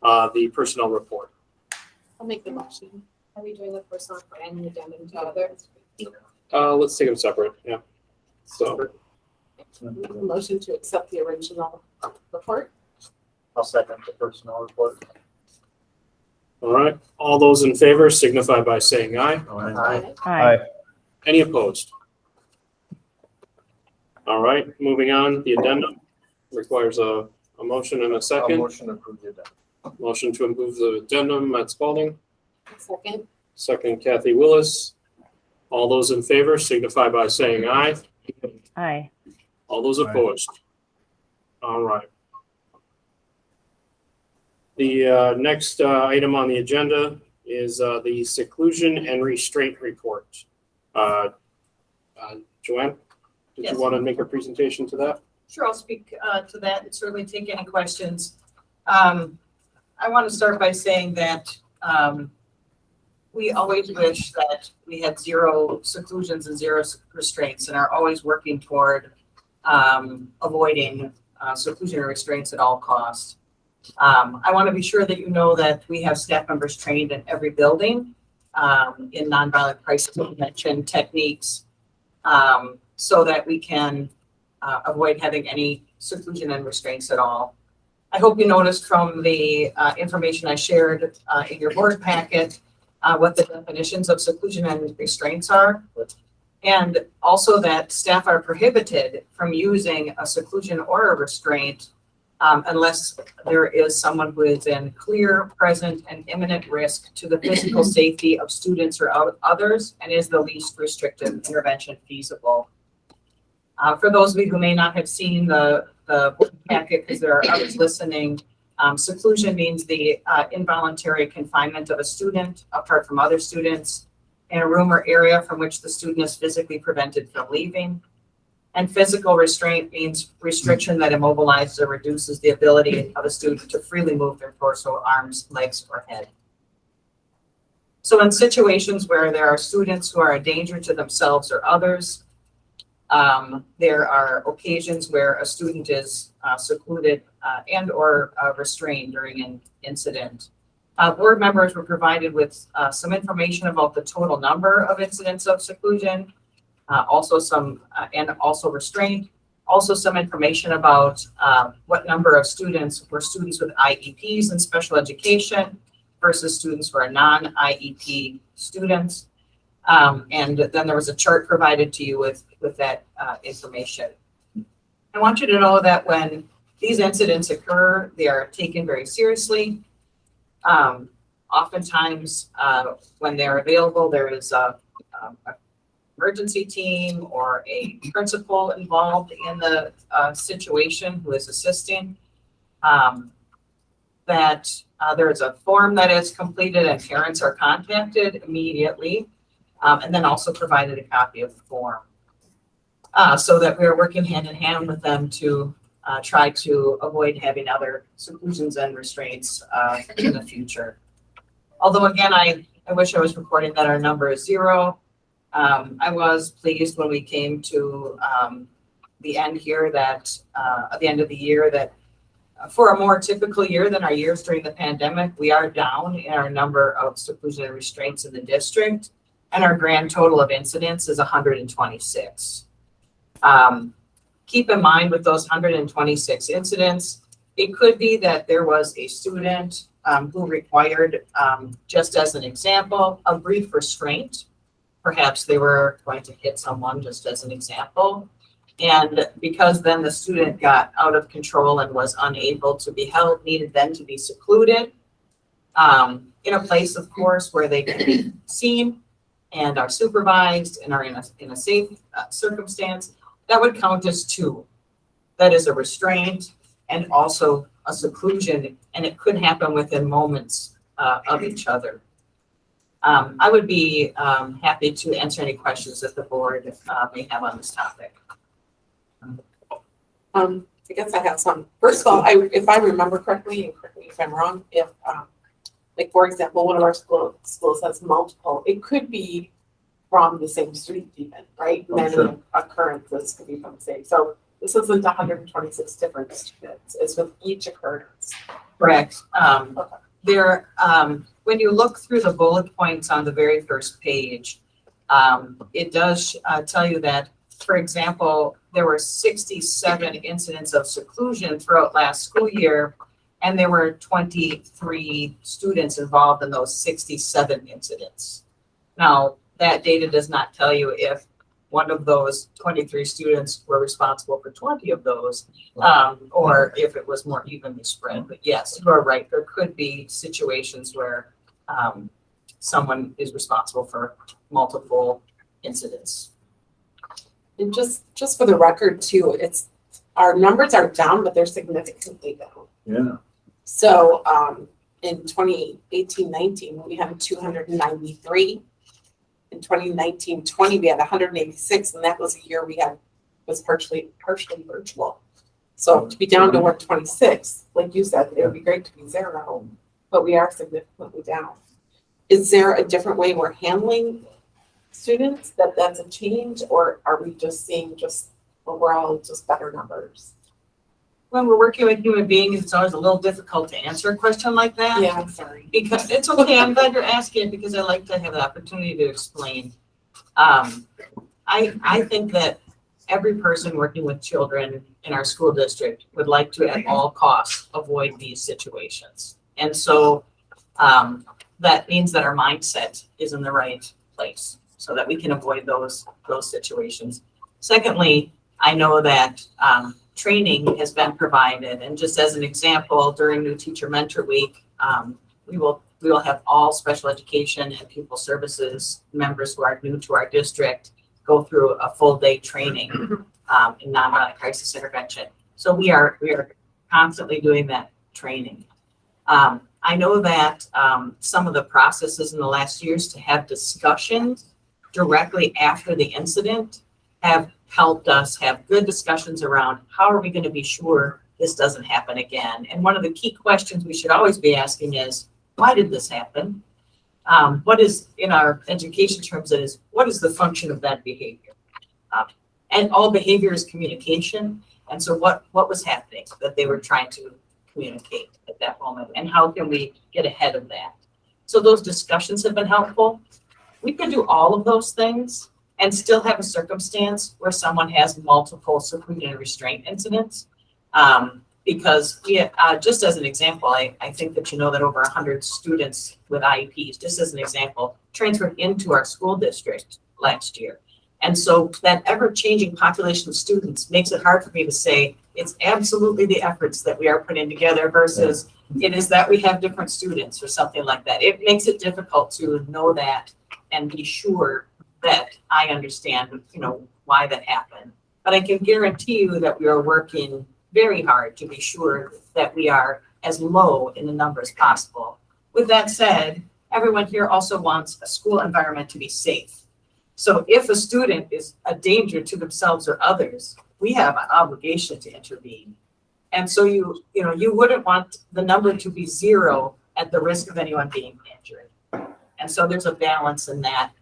the personnel report. I'll make the motion. Are we doing the personal and the addendum together? Let's take them separate, yeah. So, Motion to accept the original report. I'll second the personnel report. all right, all those in favor signify by saying aye. Aye. Aye. Any opposed? All right, moving on, the addendum requires a motion and a second. Motion to approve the addendum. Motion to approve the addendum, Matt Spalding. Second. Second, Kathy Willis. All those in favor signify by saying aye. Aye. All those opposed? All right. The next item on the agenda is the Seclusion and Restraint report. Joanne, did Yes. you want to make a presentation to that? Sure, I'll speak to that and certainly take any questions. I want to start by saying that we always wish that we had zero seclusions and zero restraints and are always working toward avoiding seclusion or restraints at all costs. I want to be sure that you know that we have staff members trained in every building in nonviolent crisis prevention techniques so that we can avoid having any seclusion and restraints at all. I hope you noticed from the information I shared in your board packet what the definitions of seclusion and restraints are. And also that staff are prohibited from using a seclusion or a restraint unless there is someone who is in clear, present, and imminent risk to the physical safety of students or others and is the least restrictive intervention feasible. For those of you who may not have seen the board packet, because there are others listening, seclusion means the involuntary confinement of a student apart from other students in a room or area from which the student is physically prevented from leaving. And physical restraint means restriction that immobilizes or reduces the ability of a student to freely move their torso, arms, legs, or head. So in situations where there are students who are a danger to themselves or others, there are occasions where a student is secluded and or restrained during an incident. Board members were provided with some information about the total number of incidents of seclusion, also some and also restraint, also some information about what number of students were students with IEPs and special education versus students who are non-IEP students. And then there was a chart provided to you with that information. I want you to know that when these incidents occur, they are taken very seriously. Oftentimes, when they're available, there is a emergency team or a principal involved in the situation who is assisting. That there is a form that is completed and parents are contacted immediately. And then also provided a copy of the form so that we are working hand in hand with them to try to avoid having other seclusions and restraints in the future. Although again, I wish I was reporting that our number is 0. I was pleased when we came to the end here that at the end of the year that for a more typical year than our years during the pandemic, we are down in our number of seclusion and restraints in the district, and our grand total of incidents is 126. Keep in mind with those 126 incidents, it could be that there was a student who required, just as an example, a brief restraint. Perhaps they were going to hit someone, just as an example. And because then the student got out of control and was unable to be held, needed then to be secluded in a place, of course, where they can be seen and are supervised and are in a safe circumstance, that would count as 2. That is a restraint and also a seclusion, and it could happen within moments of each other. I would be happy to answer any questions that the board may have on this topic. I guess I have some. First of all, if I remember correctly, and correct me if I'm wrong, if like for example, one of our schools has multiple, it could be from the same street even, right? Many occurrences could be from the same. So this isn't 126 different students. It's with each occurrence. Correct. There, when you look through the bullet points on the very first page, it does tell you that, for example, there were 67 incidents of seclusion throughout last school year, and there were 23 students involved in those 67 incidents. Now, that data does not tell you if one of those 23 students were responsible for 20 of those, or if it was more evenly spread. But yes, you are right. There could be situations where someone is responsible for multiple incidents. And just for the record too, it's our numbers are down, but they're significantly down. Yeah. So in 2018-19, we had 293. In 2019-20, we had 186, and that was a year was partially virtual. So to be down to 126, like you said, it would be great to be 0, but we are significantly down. Is there a different way we're handling students that's a change, or are we just seeing overall better numbers? When we're working with human beings, it's always a little difficult to answer a question like that. Yeah, I'm sorry. Because it's okay. I'm glad you're asking, because I like to have the opportunity to explain. I think that every person working with children in our school district would like to, at all costs, avoid these situations. And so that means that our mindset is in the right place so that we can avoid those situations. Secondly, I know that training has been provided, and just as an example, during New Teacher Mentor Week, we will have all special education and pupil services members who are new to our district go through a full day training in nonviolent crisis intervention. So we are constantly doing that training. I know that some of the processes in the last years to have discussions directly after the incident have helped us have good discussions around how are we going to be sure this doesn't happen again. And one of the key questions we should always be asking is, why did this happen? What is, in our education terms, what is the function of that behavior? And all behavior is communication. And so what was happening that they were trying to communicate at that moment? And how can we get ahead of that? So those discussions have been helpful. We could do all of those things and still have a circumstance where someone has multiple seclusion and restraint incidents. Because just as an example, I think that you know that over 100 students with IEPs, just as an example, transferred into our school district last year. And so that ever-changing population of students makes it hard for me to say it's absolutely the efforts that we are putting together versus it is that we have different students or something like that. It makes it difficult to know that and be sure that I understand, why that happened. But I can guarantee you that we are working very hard to be sure that we are as low in the number as possible. With that said, everyone here also wants a school environment to be safe. So if a student is a danger to themselves or others, we have an obligation to intervene. And so you wouldn't want the number to be 0 at the risk of anyone being injured. And so there's a balance in that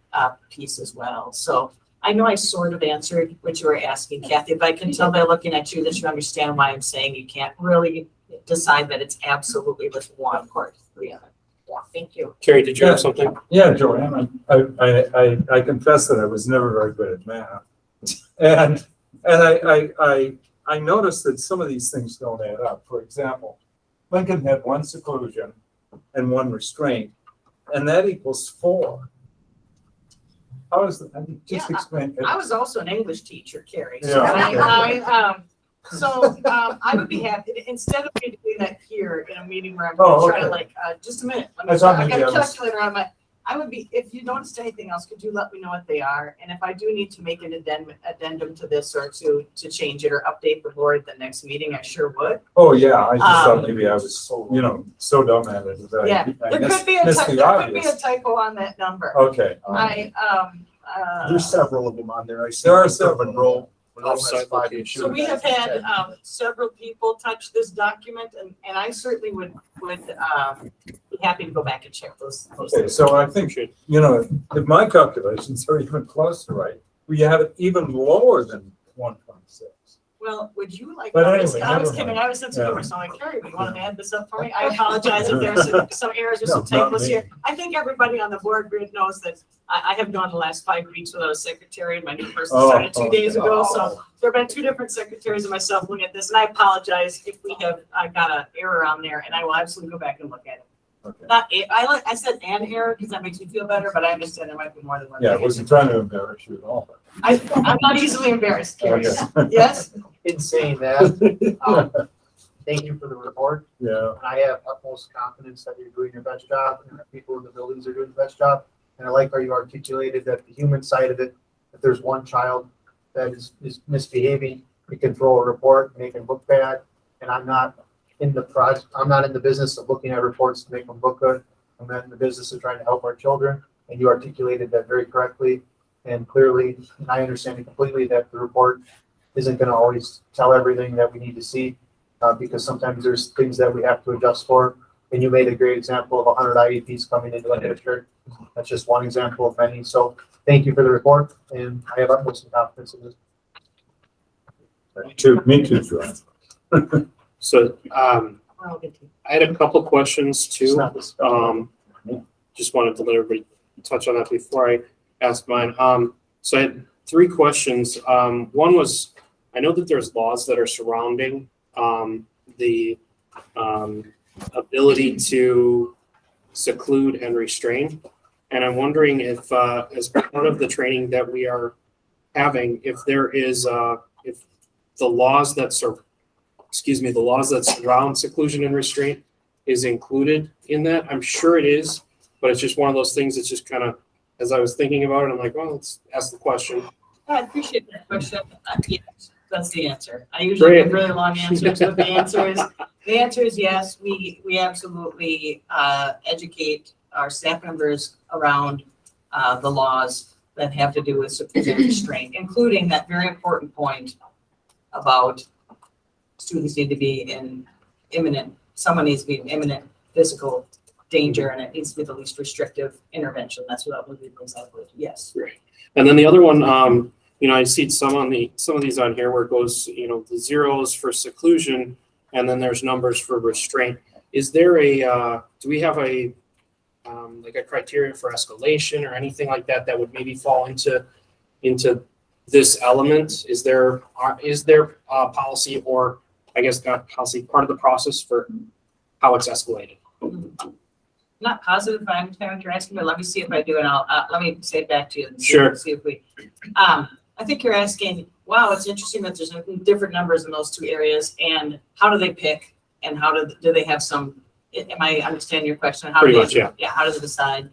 piece as well. So I know I sort of answered what you were asking, Kathy, but I can tell by looking at you that you understand why I'm saying you can't really decide that it's absolutely with one or the other. Yeah, thank you. Carrie, did you have something? Yeah, Joanne, I confess that I was never very good at math. And I noticed that some of these things don't add up. For example, Lincoln had 1 seclusion and 1 restraint, and that equals 4. How is that? Just explain. I was also an English teacher, Carrie. Yeah, So okay. I would be happy, instead of me doing that here in a meeting where I'm Oh, trying to okay. just a minute. I thought I maybe got a I was- calculator on my, I would be, if you noticed anything else, could you let me know what they are? And if I do need to make an addendum to this or to change it or update the board the next meeting, I sure would. Oh, yeah, I just thought maybe I was, so dumb at it that Yeah, I there could be a missed the there could be a obvious. typo on that number. Okay. There's several of them on there. I see. There are several. Monroe has Offsite 5 location. So we have had several people touch this document, and I certainly would be happy to go back and check those Okay, things. so I think, if my calculations are even close to right, we have it even lower than 1.6. Well, would you like, But I was anyway, I was never kidding, mind. I was sensitive, Yeah. so I'm like, Carrie, do you want to add this up for me? I apologize if there's some errors or some No, not typos me. here. I think everybody on the board grid knows that I have gone the last 5 weeks without a secretary, and my new person started 2 days ago, so there have been 2 different secretaries and myself looking at this, and I apologize if I got an error on there, and I will absolutely go back and look at it. Okay. I said an error because that makes me feel better, but I understand there might be more than one. Yeah, I wasn't trying to embarrass you at all. I'm not easily embarrassed, Carrie. Okay. Yes? In saying that, thank you for the report. Yeah. I have utmost confidence that you're doing your best job and the people in the buildings are doing the best job. And I like how you articulated that the human side of it, if there's one child that is misbehaving, we can throw a report, make it look bad. And I'm not in the business of looking at reports to make them look good. I'm not in the business of trying to help our children. And you articulated that very correctly and clearly. And I understand completely that the report isn't going to always tell everything that we need to see because sometimes there's things that we have to adjust for. And you made a great example of 100 IEPs coming into a district. That's just one example of many. So thank you for the report, and I have utmost confidence in this. Me too, Joanne. So, I had a couple questions too. Just wanted to let everybody touch on that before I ask mine. So I had 3 questions. One was, I know that there's laws that are surrounding the ability to seclude and restrain. And I'm wondering if, as part of the training that we are having, if there is, if the laws that surround seclusion and restraint is included in that. I'm sure it is, but it's just one of those things that's just kind of, as I was thinking about it, I'm like, well, let's ask the question. I appreciate that question. Yes, that's the answer. I usually give really long answers, but the answer is yes. We absolutely educate our staff members around the laws that have to do with seclusion and restraint, including that very important point about students need to be someone needs to be in imminent physical danger, and it needs to be the least restrictive intervention. That's what that would be exactly. Yes. Right. And then the other one, I see some of these on here where it goes, the zeros for seclusion, and then there's numbers for restraint. Is there do we have a criteria for escalation or anything like that that would maybe fall into this element? Is there policy, or I guess not policy, part of the process for how it's escalated? Not positive if I understand what you're asking, but let me see if I do, and I'll let me say it back to you. And Sure. See if we. I think you're asking. Wow, it's interesting that there's different numbers in those 2 areas, and how do they pick, and how do they have some? Am I understanding your question? How Pretty do they, much, yeah. Yeah. How do they decide?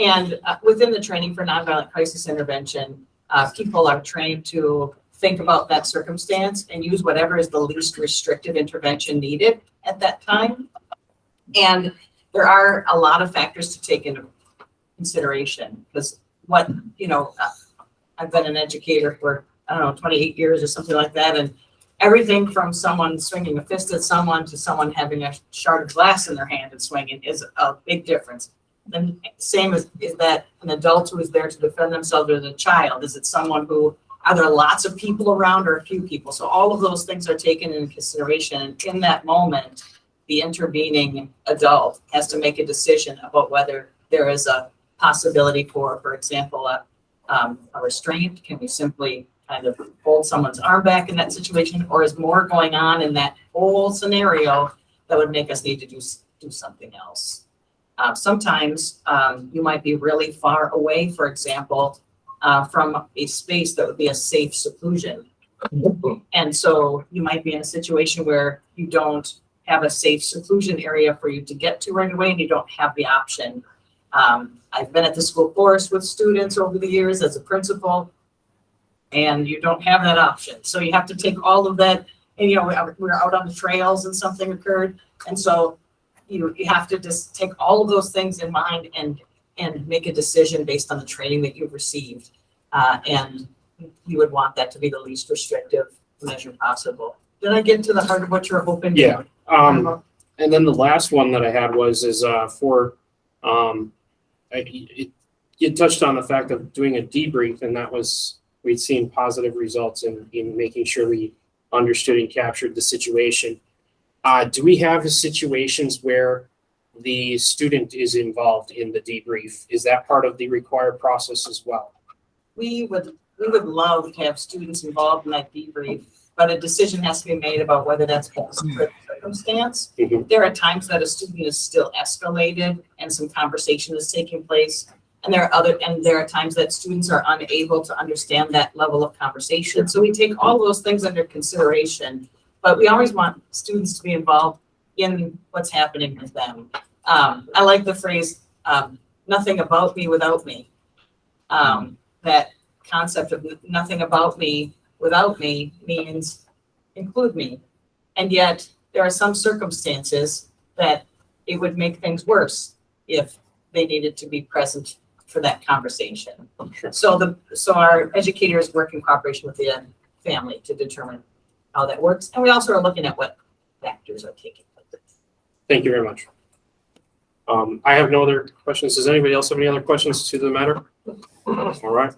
And within the training for nonviolent crisis intervention, people are trained to think about that circumstance and use whatever is the least restrictive intervention needed at that time. And there are a lot of factors to take into consideration because I've been an educator for, 28 years or something like that. And everything from someone swinging a fist at someone to someone having a shard of glass in their hand and swinging is a big difference. Then same as is that an adult who is there to defend themselves as a child? Is it someone who, are there lots of people around or a few people? So all of those things are taken into consideration. And in that moment, the intervening adult has to make a decision about whether there is a possibility for example, a restraint. Can we simply kind of hold someone's arm back in that situation, or is more going on in that whole scenario that would make us need to do something else? Sometimes you might be really far away, for example, from a space that would be a safe seclusion. And so you might be in a situation where you don't have a safe seclusion area for you to get to right away, and you don't have the option. I've been at the school forest with students over the years as a principal, and you don't have that option. So you have to take all of that, and we're out on the trails and something occurred. And so you have to just take all of those things in mind and make a decision based on the training that you've received. And you would want that to be the least restrictive measure possible. Did I get to the heart of what you're hoping? Yeah. And then the last one that I had you touched on the fact of doing a debrief, and that was, we'd seen positive results in making sure we understood and captured the situation. Do we have situations where the student is involved in the debrief? Is that part of the required process as well? We would love to have students involved in that debrief, but a decision has to be made about whether that's best for the circumstance. There are times that a student is still escalated and some conversation is taking place. And there are times that students are unable to understand that level of conversation. So we take all those things under consideration, but we always want students to be involved in what's happening with them. I like the phrase, nothing about me without me. That concept of nothing about me without me means include me. And yet there are some circumstances that it would make things worse if they needed to be present for that conversation. So our educators work in cooperation with the family to determine how that works. And we also are looking at what factors are taking place. Thank you very much. I have no other questions. Does anybody else have any other questions to the matter? All right.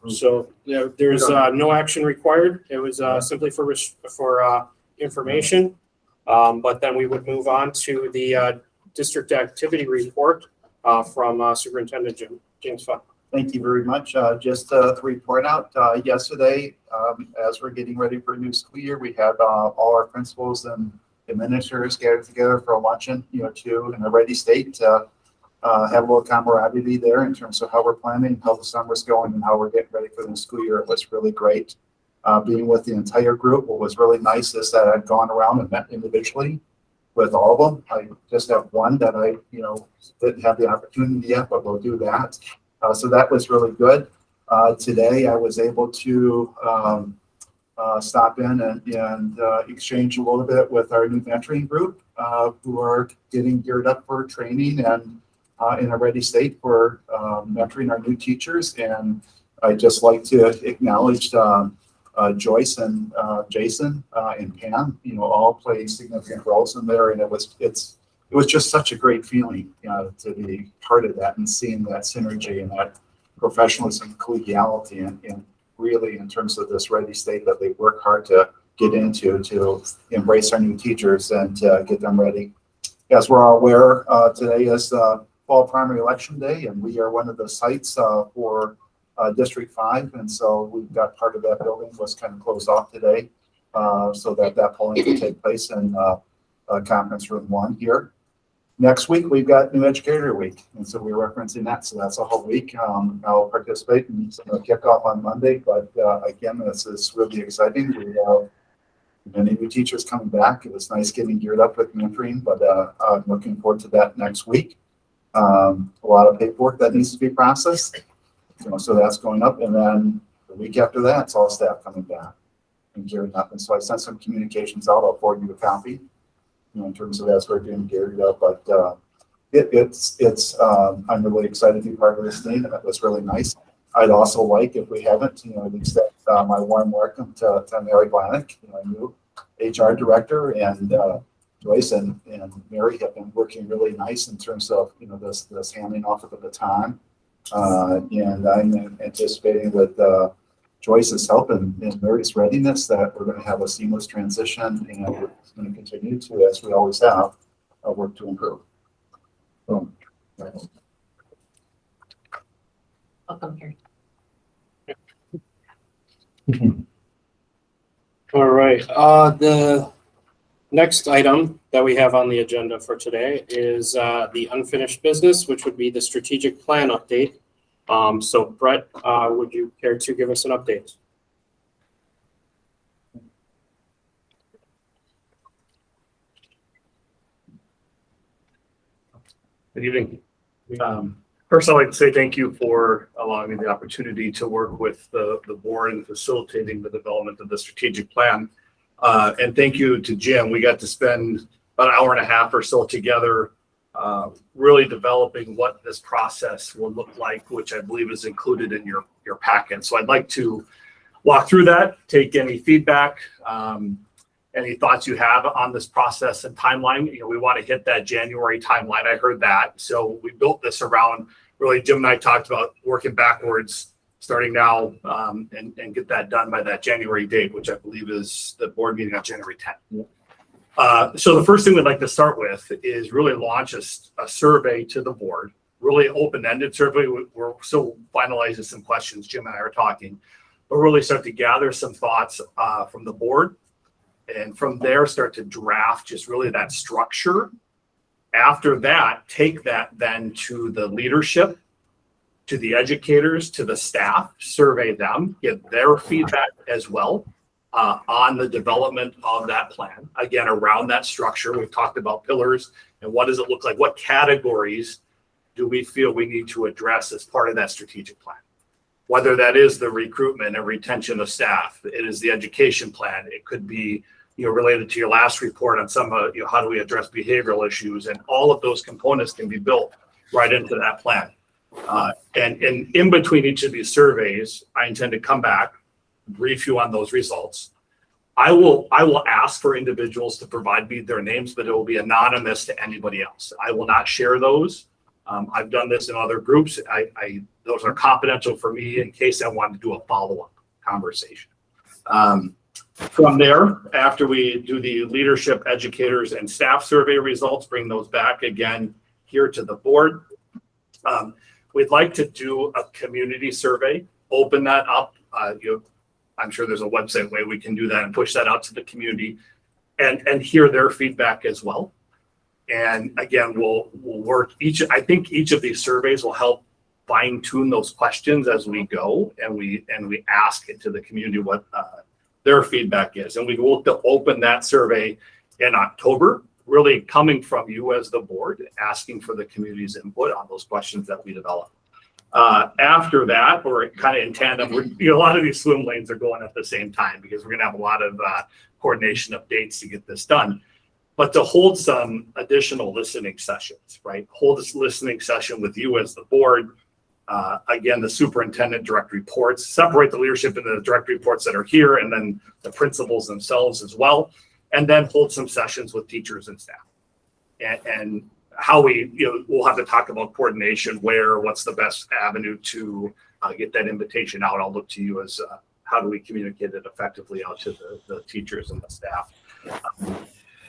So there's no action required. It was simply for information. But then we would move on to the district activity report from Superintendent James Fudd. Thank you very much. Just to report out, yesterday, as we're getting ready for a new school year, we had all our principals and administrators gathered together for a luncheon, in a ready state to have a little camaraderie there in terms of how we're planning, how the summer's going, and how we're getting ready for the school year. It was really great. Being with the entire group, what was really nice is that I've gone around and met individually with all of them. I just have one that I, didn't have the opportunity yet, but we'll do that. So that was really good. Today, I was able to stop in and exchange a little bit with our new mentoring group who are getting geared up for training and in a ready state for mentoring our new teachers. And I'd just like to acknowledge Joyce and Jason and Pam, all play significant roles in there. And it was just such a great feeling to be part of that and seeing that synergy and that professionalism, collegiality, and really in terms of this ready state that they work hard to get into, to embrace our new teachers and get them ready. As we're all aware, today is fall primary election day, and we are one of the sites for District 5, and so we've got part of that building was kind of closed off today so that polling can take place in conference room 1 here. Next week, we've got New Educator Week, and so we're referencing that, so that's a whole week. I'll participate in some of the kickoff on Monday, but again, this is really exciting. We have many new teachers coming back. It was nice getting geared up with mentoring, but I'm looking forward to that next week. A lot of paperwork that needs to be processed. So that's going up, and then the week after that, it's all staff coming back and gearing up. And so I sent some communications out. I'll forward you a copy, in terms of as we're getting geared up. But I'm really excited to be part of this thing, and it was really nice. I'd also like, if we haven't, to extend my warm welcome to Mary Blahnik, new HR director, and Joyce and Mary have been working really nice in terms of this handing off of the baton. And I'm anticipating with Joyce's help and Mary's readiness that we're going to have a seamless transition, and we're going to continue to, as we always have, work to improve. Boom. Welcome here. All right, the next item that we have on the agenda for today is the unfinished business, which would be the strategic plan update. So Brett, would you care to give us an update? Good evening. First, I'd like to say thank you for allowing me the opportunity to work with the board in facilitating the development of the strategic plan. And thank you to Jim. We got to spend about an hour and a half or so together really developing what this process will look like, which I believe is included in your packet. So I'd like to walk through that, take any feedback, any thoughts you have on this process and timeline. We want to hit that January timeline. I heard that. So we built this around, really, Jim and I talked about working backwards, starting now, and get that done by that January date, which I believe is the board meeting on January 10th. So the first thing we'd like to start with is really launch a survey to the board, really open-ended survey. We're still finalizing some questions. Jim and I are talking, but really start to gather some thoughts from the board. And from there, start to draft just really that structure. After that, take that then to the leadership, to the educators, to the staff, survey them, get their feedback as well on the development of that plan. Again, around that structure, we've talked about pillars and what does it look like? What categories do we feel we need to address as part of that strategic plan? Whether that is the recruitment and retention of staff, it is the education plan. It could be, related to your last report on some of, how do we address behavioral issues, and all of those components can be built right into that plan. And in between each of these surveys, I intend to come back, brief you on those results. I will ask for individuals to provide me their names, but it will be anonymous to anybody else. I will not share those. I've done this in other groups. Those are confidential for me in case I want to do a follow-up conversation. From there, after we do the leadership, educators, and staff survey results, bring those back again here to the board. We'd like to do a community survey, open that up. I'm sure there's a website way we can do that and push that out to the community and hear their feedback as well. And again, we'll work I think each of these surveys will help fine tune those questions as we go, and we ask it to the community what their feedback is. And we will open that survey in October, really coming from you as the board, asking for the community's input on those questions that we develop. After that, or kind of in tandem, a lot of these swim lanes are going at the same time because we're going to have a lot of coordination of dates to get this done. But to hold some additional listening sessions, right? Hold this listening session with you as the board. Again, the superintendent direct reports, separate the leadership into the direct reports that are here, and then the principals themselves as well. And then hold some sessions with teachers and staff. And how we'll have to talk about coordination, what's the best avenue to get that invitation out. I'll look to you as how do we communicate it effectively out to the teachers and the staff.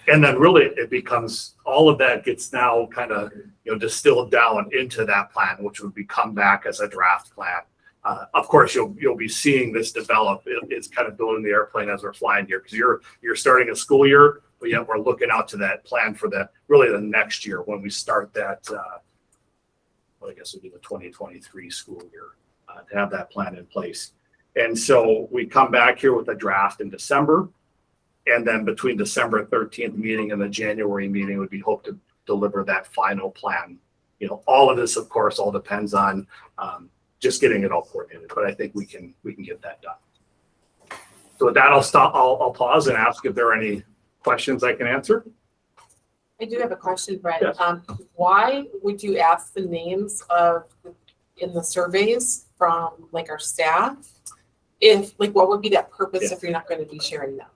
And then really it becomes, all of that gets now kind of, distilled down into that plan, which would come back as a draft plan. Of course, you'll be seeing this develop. It's kind of building the airplane as we're flying here, because you're starting a school year, but yet we're looking out to that plan for the next year when we start that, I guess it would be the 2023 school year, to have that plan in place. And so we come back here with a draft in December. And then between December 13th meeting and the January meeting, would be hope to deliver that final plan. All of this, of course, all depends on just getting it all coordinated, but I think we can get that done. So with that, I'll stop. I'll pause and ask if there are any questions I can answer. I do have a question, Brett. Yes. Why would you ask the names of in the surveys from like our staff, if, like, what would be that purpose if you're not gonna be sharing them?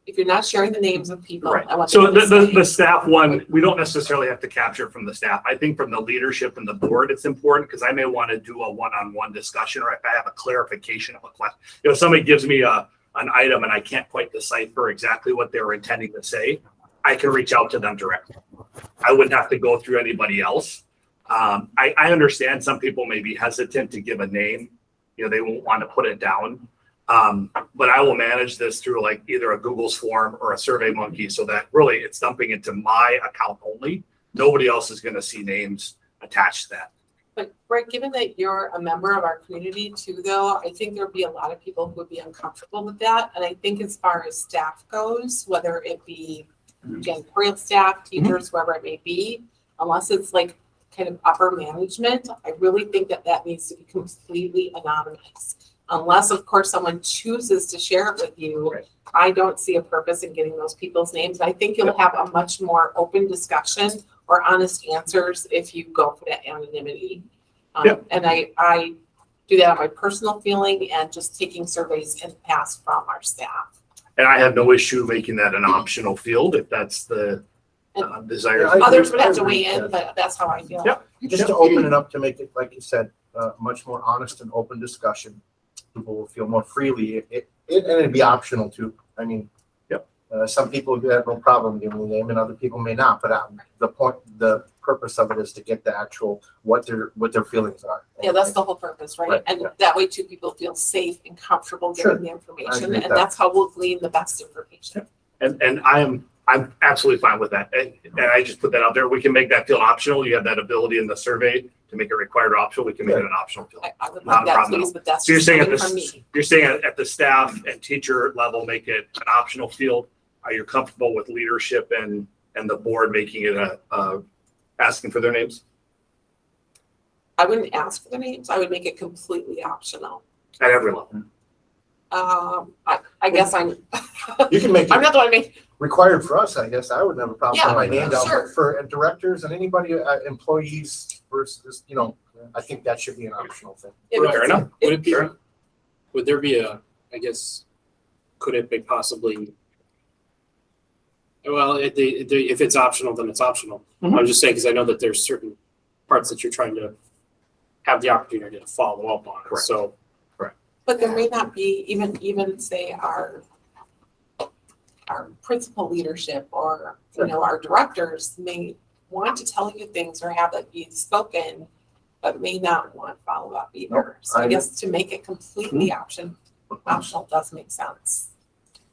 If you're not sharing the names of people, Right. I want So them to the say- staff one, we don't necessarily have to capture from the staff. I think from the leadership and the board, it's important because I may want to do a one-on-one discussion, or if I have a clarification of a question. If somebody gives me an item and I can't quite decipher exactly what they were intending to say, I can reach out to them directly. I wouldn't have to go through anybody else. I understand some people may be hesitant to give a name. You know, they won't want to put it down. But I will manage this through like either a Google's form or a Survey Monkey, so that really it's dumping into my account only. Nobody else is going to see names attached to that. But Greg, given that you're a member of our community too, though, I think there'd be a lot of people who would be uncomfortable with that. And I think as far as staff goes, whether it be janitorial staff, teachers, whoever it may be, unless it's like kind of upper management, I really think that that needs to be completely anonymous. Unless, of course, someone chooses to share it with you, right. I don't see a purpose in getting those people's names. I think you'll have a much more open discussion or honest answers if you go for that anonymity. And I do that on my personal feeling and just taking surveys in the past from our staff. And I have no issue making that an optional field if that's the desire. Others would have to weigh in, but that's how I feel. Yep. Just to open it up to make it, like you said, much more honest and open discussion. People will feel more freely. And it'd be optional too. I mean, some people have no problem giving the name, and other people may not. But the purpose of it is to get the actual what their feelings are. Yeah, that's the whole purpose, right? And that way, too, people feel safe and comfortable giving the information, and that's how we'll glean the best information. And I'm absolutely fine with that. And I just put that out there. We can make that field optional. You have that ability in the survey to make it required or optional. We can make it an optional field. I would Not like a that, problem. please, but that's So you're just saying coming from me. you're saying at the staff and teacher level, make it an optional field. Are you comfortable with leadership and the board making it asking for their names? I wouldn't ask for the names. I would make it completely optional. At every level. I guess I'm. You can make it I'm not the one making. required for us, I guess. I wouldn't have a problem Yeah, putting my name down. sure. But for directors and anybody, employees versus, I think that should be an optional thing. Fair enough. Would there be I guess, could it be possibly, well, if it's optional, then it's optional. I'm just saying, because I know that there's certain parts that you're trying to have the opportunity to follow up on. Correct. So, But there may not be even say our principal leadership or our directors may want to tell you things or have it be spoken, but may not want follow up either. So I guess to make it completely optional does make sense.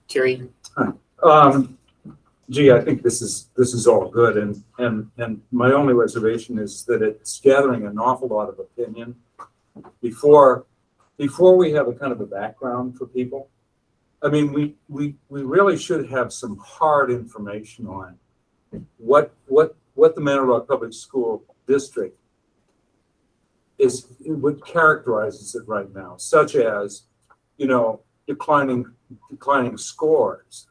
Carrie? Gee, I think this is all good, and my only reservation is that it's gathering an awful lot of opinion before we have a kind of a background for people. I mean, we really should have some hard information on what the Manor Rock Public School District is, what characterizes it right now, such as, declining scores.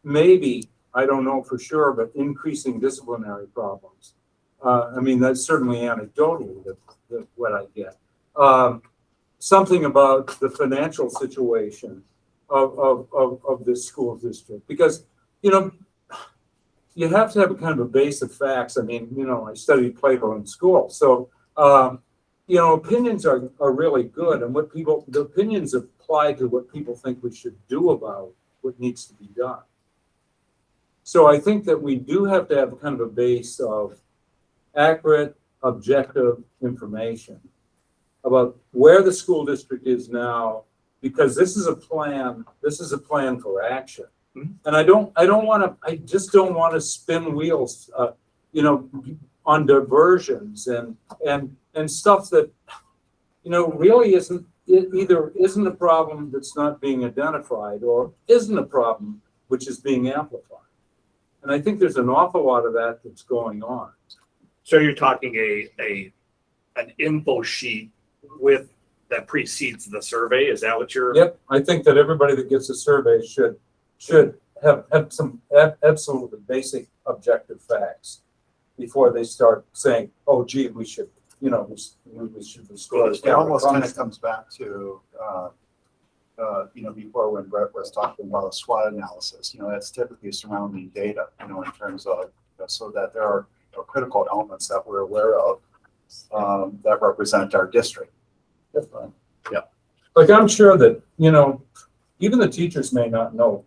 Maybe, I don't know for sure, but increasing disciplinary problems. I mean, that's certainly anecdotally what I get. Something about the financial situation of this school district, because, you have to have a kind of a base of facts. I mean, I studied Plato in school. So, opinions are really good, and the opinions apply to what people think we should do about what needs to be done. So I think that we do have to have kind of a base of accurate, objective information about where the school district is now, because this is a plan for action. And I just don't want to spin wheels, on diversions and stuff that, really either isn't a problem that's not being identified or isn't a problem which is being amplified. And I think there's an awful lot of that that's going on. So you're talking an info sheet with that precedes the survey? Is that what you're? Yep, I think that everybody that gets a survey should have some absolutely basic objective facts before they start saying, oh, gee, we should you know, we should restore. It almost kind of comes back to, you know, before when Brett was talking about a SWOT analysis, you know, that's typically surrounding data, you know, in terms of, so that there are critical elements that we're aware of that represent our district. Definitely. Yeah. Like I'm sure that, you know, even the teachers may not know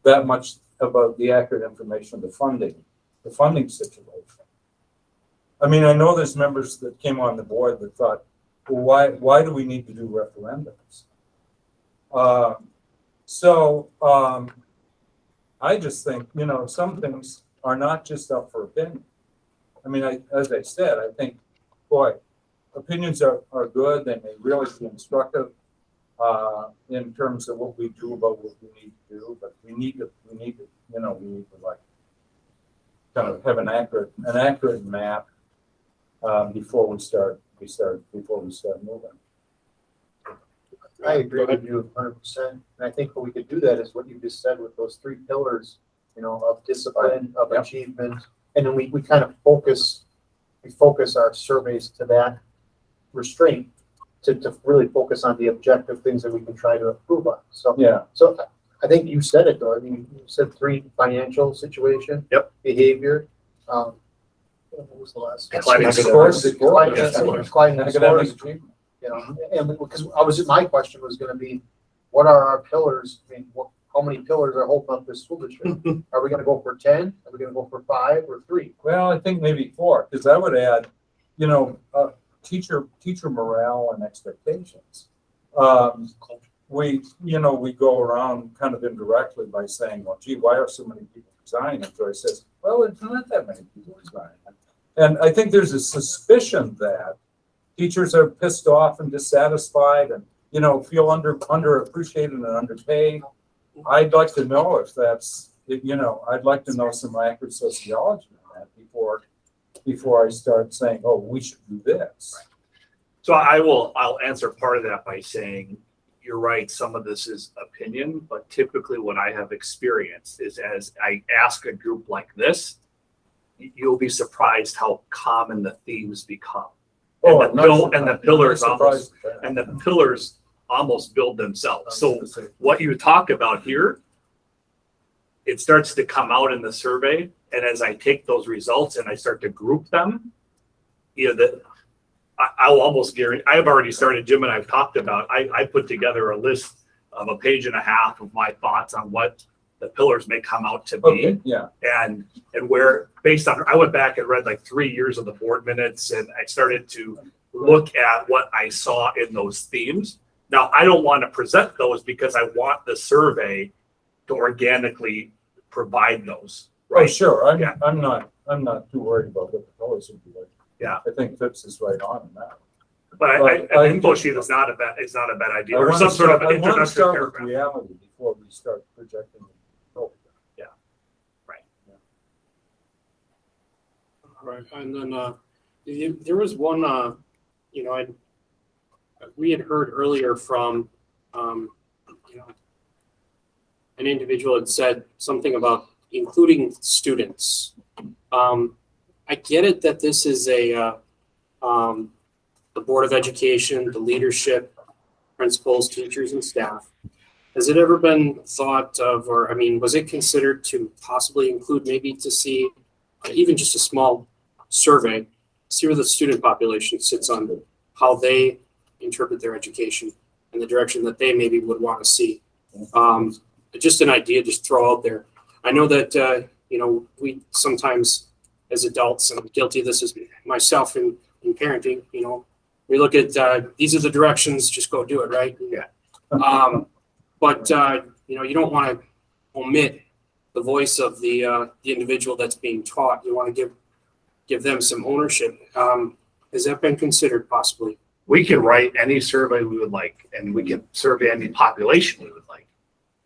that much about the accurate information of the funding situation. I mean, I know there's members that came on the board that thought, well, why do we need to do referendums? I just think, you know, some things are not just up for opinion. I mean, as I said, I think, boy, opinions are good. They may really be instructive in terms of what we do about what we need to do, but we need to, you know, we need to like kind of have an accurate map before we start moving. I agree with you 100%. And I think what we could do that is what you just said with those 3 pillars, you know, of discipline, of achievement. And then we kind of focus our surveys to that restraint to really focus on the objective things that we can try to improve on. So, yeah. So I think you said it though. I mean, you said 3: financial situation, behavior, what was the last? Climbing scores. Climbing scores. You know, and because my question was going to be, what are our pillars? I mean, how many pillars are holding up this school district? Are we going to go for 10? Are we going to go for 5 or 3? Well, I think maybe 4, because I would add, you know, teacher morale and expectations. We go around kind of indirectly by saying, well, gee, why are so many people resigning? And Joyce says, well, it's not that many people resigning. And I think there's a suspicion that teachers are pissed off and dissatisfied and, you know, feel underappreciated and underpaid. I'd like to know if that's, you know, I'd like to know some accurate sociology on that before I start saying, oh, we should do this. Right. So I'll answer part of that by saying, you're right, some of this is opinion, but typically what I have experienced is as I ask a group like this, you'll be surprised how common the themes become. And the pillars almost build themselves. So what you talk about here, it starts to come out in the survey. And as I take those results and I start to group them, you know, I'll almost guarantee, I've already started, Jim and I've talked about, I put together a list of 1.5 pages of my thoughts on what the pillars may come out to be. Okay, yeah. And where, based on, I went back and read like 3 years of the board minutes and I started to look at what I saw in those themes. Now, I don't want to present those because I want the survey to organically provide those. Right? Oh, sure. I'm not too worried about what the pillars would be like. Yeah. I think Phipps is right on in that. But an info sheet is not a bad idea. Or some sort of an introductory start paragraph. with reality before we start projecting. Yeah. Right. Yeah. All right. And then there was one, you know, we had heard earlier from, you know, an individual had said something about including students. I get it that this is the Board of Education, the leadership, principals, teachers, and staff. Has it ever been thought of, or I mean, was it considered to possibly include maybe to see even just a small survey, see where the student population sits on how they interpret their education and the direction that they maybe would want to see? Just an idea, just throw out there. I know that, you know, we sometimes as adults, and I'm guilty of this as myself in parenting, you know, we look at these are the directions, just go do it, right? Yeah. But you know, you don't want to omit the voice of the individual that's being taught. You want to give them some ownership. Has that been considered possibly? We can write any survey we would like, and we can survey any population we would like.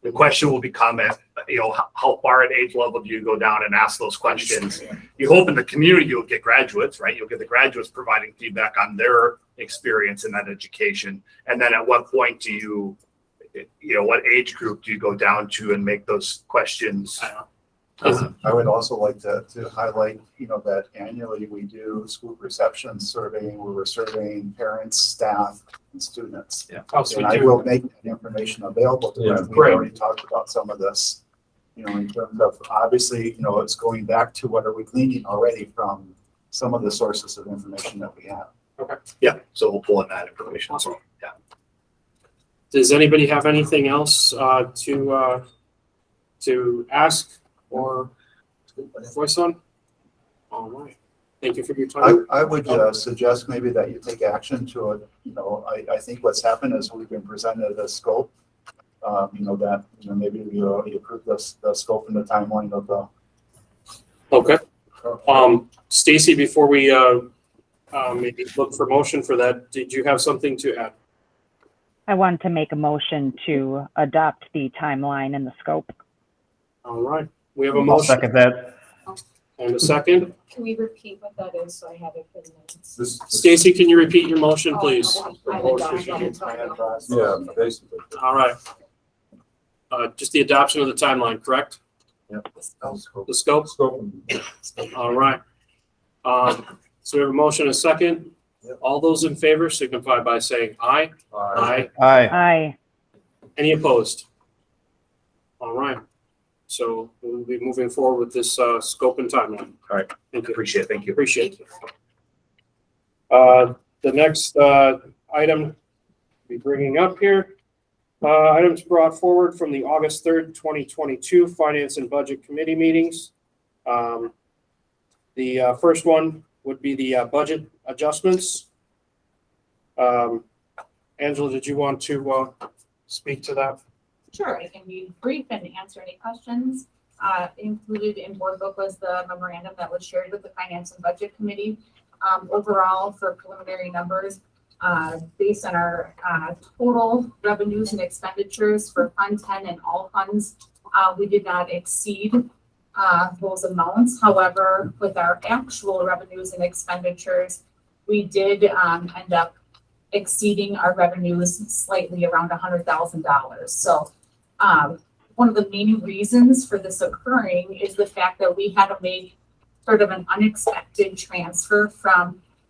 The question will become, you know, how far at age level do you go down and ask those questions? You hope in the community you'll get graduates, right? You'll get the graduates providing feedback on their experience in that education. And then at what point do you know, what age group do you go down to and make those questions I would also like to highlight, that annually we do school perception surveying, where we're surveying parents, staff, and students. Yeah. And I will make that information available to them. We Great. already talked about some of this, in terms of, obviously, it's going back to what are we gleaning already from some of the sources of information that we have. Okay. Yeah, so we'll pull in that information as well. Yeah. Does anybody have anything else to ask or voice on? All right. Thank you for your time. I would suggest maybe that you take action to it. I think what's happened is we've been presented a scope, that, maybe you approve the scope and the timeline of the. Okay. Stacy, before we maybe look for motion for that, did you have something to add? I wanted to make a motion to adopt the timeline and the scope. All right. We have a I'll motion second that. and a second. Can we repeat what that is so I have it for the minutes? Stacy, can you repeat your motion, please? Yeah, basically. All right. Just the adoption of the timeline, correct? Yep. The scope? All right. So we have a motion and a second. All those in favor signify by saying aye. Aye. Aye. Aye. Any opposed? All right. So we'll be moving forward with this scope and timeline. All right. Thank you. Appreciate it. Thank you. Appreciate it. The next item to be bringing up here, items brought forward from the August 3rd, 2022 Finance and Budget Committee meetings. The first one would be the budget adjustments. Angela, did you want to speak to that? Sure, I can be brief and answer any questions. Included in board book was the memorandum that was shared with the Finance and Budget Committee. Overall, for preliminary numbers, based on our total revenues and expenditures for Fund 10 and all funds, we did not exceed those amounts. However, with our actual revenues and expenditures, we did end up exceeding our revenues slightly around $100,000. So one of the main reasons for this occurring is the fact that we had to make sort of an unexpected transfer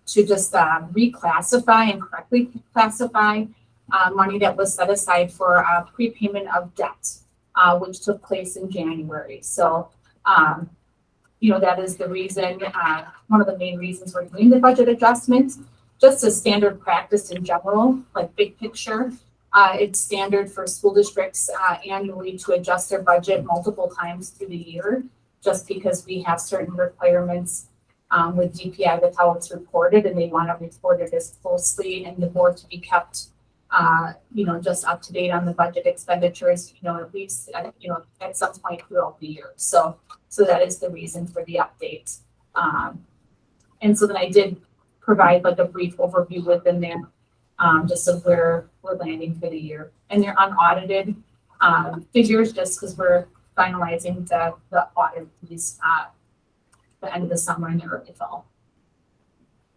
to just reclassify and correctly classify money that was set aside for prepayment of debt, which took place in January. So, that is the reason, one of the main reasons we're doing the budget adjustments. Just as standard practice in general, like big picture, it's standard for school districts annually to adjust their budget multiple times through the year, just because we have certain requirements with DPI with how it's reported, and they want to report it as closely and the board to be kept, just up to date on the budget expenditures, at least, at some point throughout the year. So that is the reason for the update. And so then I did provide like a brief overview within there, just of where we're landing for the year. And they're unaudited figures, just because we're finalizing the audit piece the end of the summer and the early fall.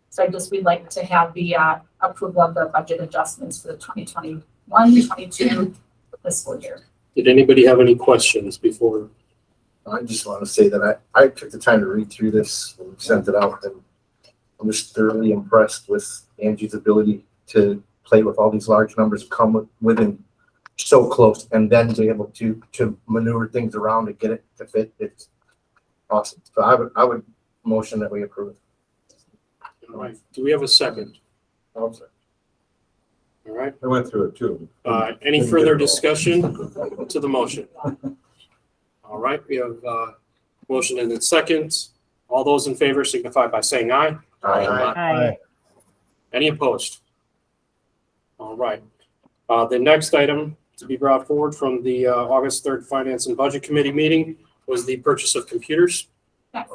So we'd like to have the approval of the budget adjustments for the 2021-22 fiscal year. Did anybody have any questions before? I just want to say that I took the time to read through this and sent it out, and I'm just thoroughly impressed with Angie's ability to play with all these large numbers, come within so close, and then be able to maneuver things around to get it to fit. It's awesome. So I would motion that we approve. All right. Do we have a second? I'm sorry. All right. I went through it too. Any further discussion to the motion? All right. We have motion and a second. All those in favor signify by saying aye. Aye. Any opposed? All right. The next item to be brought forward from the August 3rd Finance and Budget Committee meeting was the purchase of computers. Yes.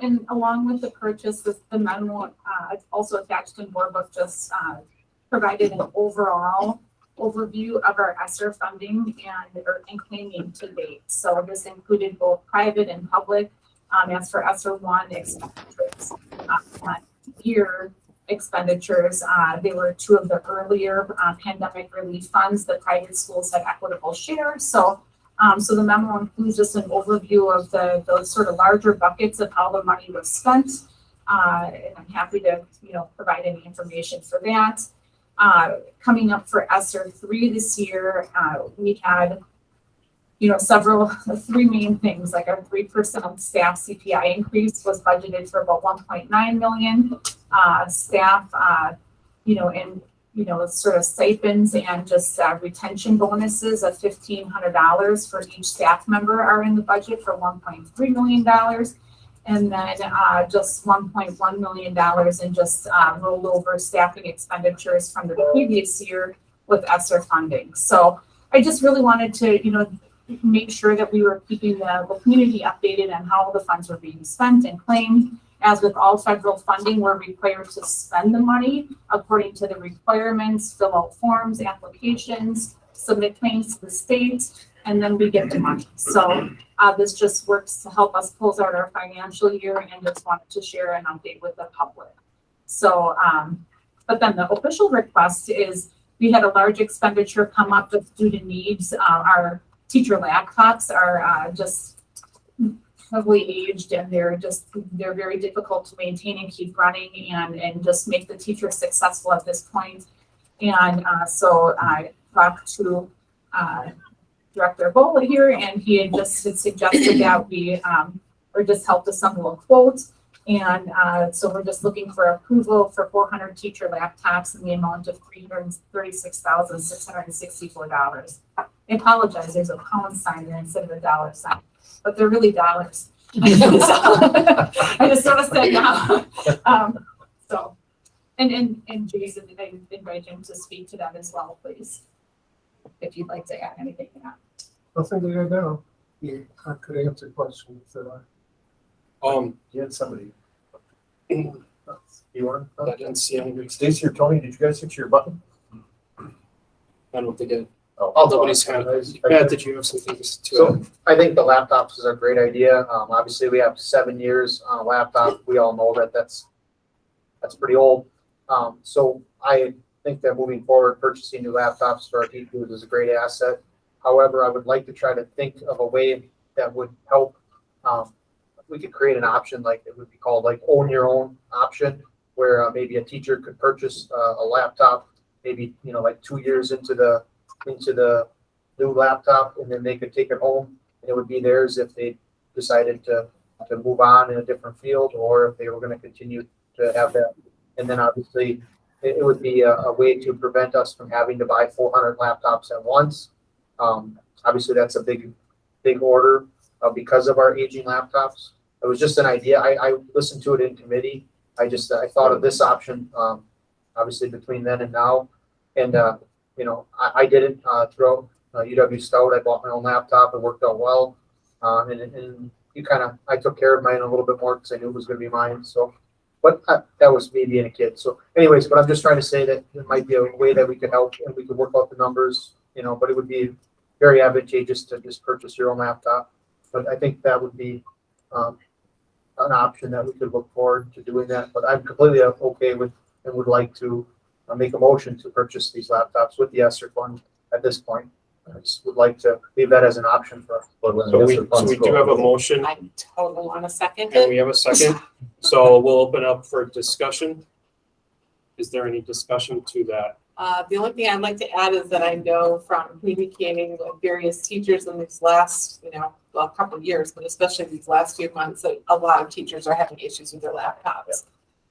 And along with the purchase, the memo also attached in board book just provided an overall overview of our ESSER funding and claiming to date. So this included both private and public. As for ESSER 1 expenditures, year expenditures, they were two of the earlier pandemic relief funds. The private schools had equitable shares. So So the memo includes just an overview of the sort of larger buckets of how the money was spent. And I'm happy to, provide any information for that. Coming up for ESSER 3 this year, we had, three main things, like our 3% staff CPI increase was budgeted for about 1.9 million. Staff, sort of stipends and just retention bonuses of $1,500 for each staff member are in the budget for $1.3 million. And then just $1.1 million in just rollover staffing expenditures from the previous year with ESSER funding. So I just really wanted to, make sure that we were keeping the community updated on how the funds were being spent and claimed. As with all federal funding, we're required to spend the money according to the requirements, fill out forms, applications, submit claims to the state, and then we get the money. So this just works to help us close out our financial year, and just wanted to share an update with the public. So, but then the official request is we had a large expenditure come up just due to needs. Our teacher laptops are just heavily aged, and they're very difficult to maintain and keep running and just make the teacher successful at this point. And so I talked to Director Bola here, and he had just suggested that we or just helped assemble a quote. And so we're just looking for approval for 400 teacher laptops in the amount of $336,664. I apologize, there's a pound sign there instead of a dollar sign, but they're really dollars. I just sort of said no. So, and Jason, I invite him to speak to that as well, please, if you'd like to add anything to that. Nothing to add now. Yeah, I could answer questions that You had somebody. You want? I didn't see any. Stacy or Tony, did you guys hit your button? I don't think it. Oh, Nobody's hand. Matt, did you have something to So add? I think the laptops is a great idea. Obviously we have 7 years on a laptop. We all know that that's pretty old. So I think that moving forward, purchasing new laptops for our teachers is a great asset. However, I would like to try to think of a way that would help. We could create an option, like it would be called like own your own option, where maybe a teacher could purchase a laptop, maybe, like 2 years into the new laptop, and then they could take it home, and it would be theirs if they decided to move on in a different field, or if they were going to continue to have that. And then obviously it would be a way to prevent us from having to buy 400 laptops at once. Obviously that's a big order because of our aging laptops. It was just an idea. I listened to it in committee. I thought of this option, obviously between then and now. And, I did it throughout UW Scout. I bought my own laptop. It worked out well. And I took care of mine a little bit more because I knew it was going to be mine. So, but that was me being a kid. So anyways, but I'm just trying to say that it might be a way that we could help and we could work out the numbers, but it would be very advantageous to just purchase your own laptop. But I think that would be an option that we could look forward to doing that. But I'm completely okay with and would like to make a motion to purchase these laptops with the ESSER fund at this point. I just would like to leave that as an option for us. So we do have a motion, I totally want to second and we it. have a second. So we'll open up for discussion. Is there any discussion to that? The only thing I'd like to add is that I know from communicating with various teachers in these last, a couple of years, but especially these last few months, that a lot of teachers are having issues with their laptops.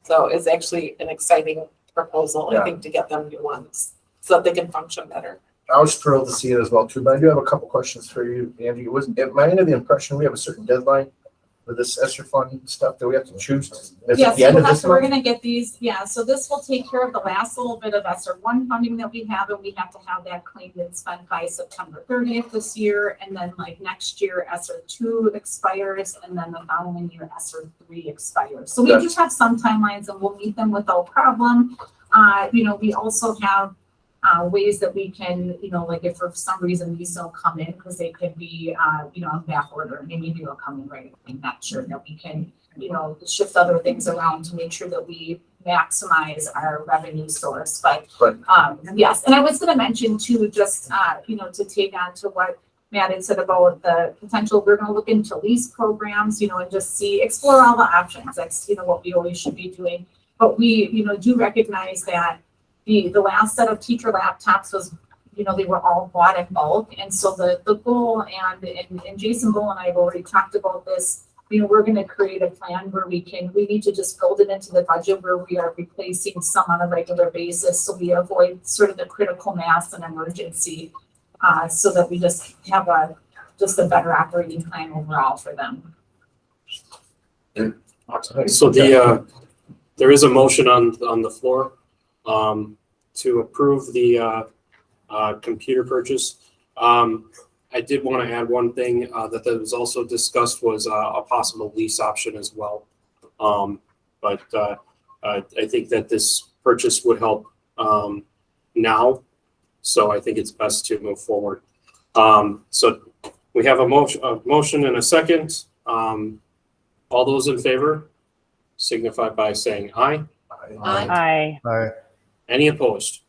So it's actually an exciting proposal, I think, to get them new ones so that they can function better. I was thrilled to see it as well too, but I do have a couple questions for you, Andy. Am I under the impression we have a certain deadline for this ESSER fund stuff that we have to choose? Is it Yes, the end of this we're month? gonna get these, so this will take care of the last little bit of ESSER 1 funding that we have, and we have to have that claimed and spent by September 30th this year, and then like next year ESSER 2 expires, and then the following year ESSER 3 expires. So we just have some timelines, and we'll meet them without problem. We also have ways that we can, like if for some reason these don't come in, because they could be, on back order, maybe they'll come in right away. I'm not sure that we can, shift other things around to make sure that we maximize our revenue source. But yes, and I was going to mention too, just, to take on to what Matt had said about the potential, we're gonna look into lease programs, and just explore all the options. That's, what we always should be doing. But we, do recognize that the last set of teacher laptops was, they were all bought in bulk. And so the goal, and Jason Bull and I have already talked about this, we're gonna create a plan where we need to just build it into the budget where we are replacing some on a regular basis. So we avoid sort of the critical mass and emergency, so that we just have a better operating plan overall for them. So there is a motion on the floor, to approve the, computer purchase. I did want to add one thing, that was also discussed was a possible lease option as well. But I think that this purchase would help, now. So I think it's best to move forward. So we have a motion and a second. All those in favor signify by saying aye. Aye. Aye. Any opposed?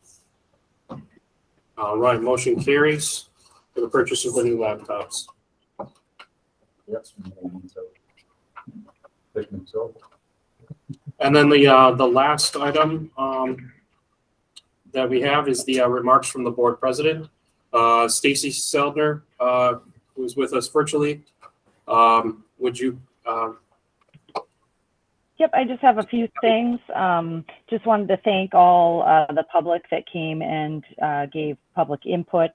All right, motion carries for the purchase of the new laptops. And then the last item that we have is the remarks from the board president, Stacy Seldner, who's with us virtually. Would you? Yep, I just have a few things. Just wanted to thank all the public that came and gave public input.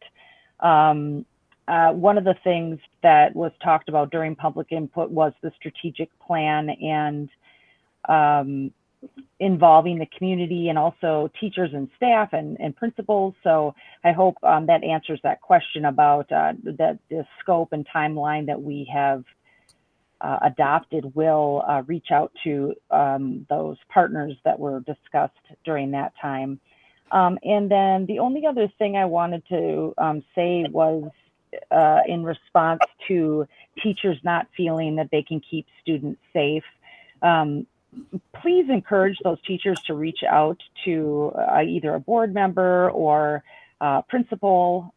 One of the things that was talked about during public input was the strategic plan and involving the community and also teachers and staff and principals. So I hope that answers that question about the scope and timeline that we have adopted. Will reach out to those partners that were discussed during that time. And then the only other thing I wanted to say was in response to teachers not feeling that they can keep students safe. Please encourage those teachers to reach out to either a board member or principal,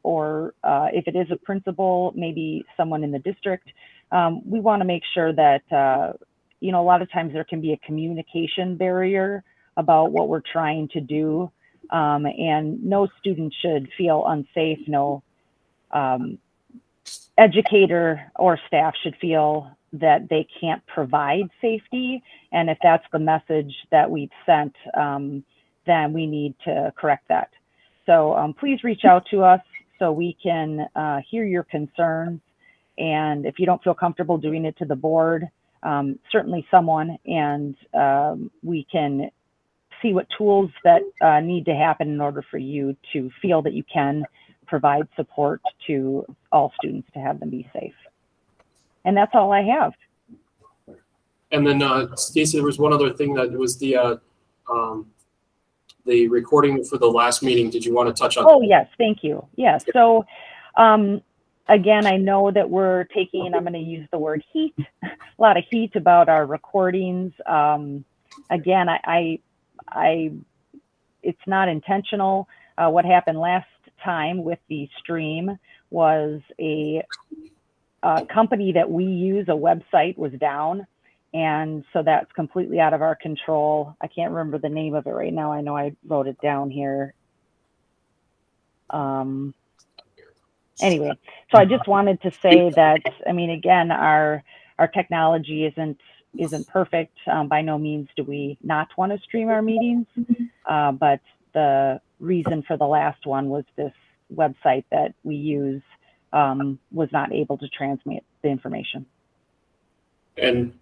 or if it is a principal, maybe someone in the district. We want to make sure that, a lot of times there can be a communication barrier about what we're trying to do, and no student should feel unsafe. No educator or staff should feel that they can't provide safety. And if that's the message that we've sent, then we need to correct that. So please reach out to us so we can hear your concerns. And if you don't feel comfortable doing it to the board, certainly someone, and we can see what tools that need to happen in order for you to feel that you can provide support to all students to have them be safe. And that's all I have. And then Stacey, there was one other thing that was the recording for the last meeting. Did you want to touch on? Oh, yes, thank you. Yes. So again, I know that we're taking, I'm going to use the word heat, a lot of heat about our recordings. Again, it's not intentional. What happened last time with the stream was a company that we use, a website was down. And so that's completely out of our control. I can't remember the name of it right now. I know I wrote it down here. Anyway, so I just wanted to say that, I mean, again, our technology isn't perfect. By no means do we not want to stream our meetings, but the reason for the last one was this website that we use was not able to transmit the information. And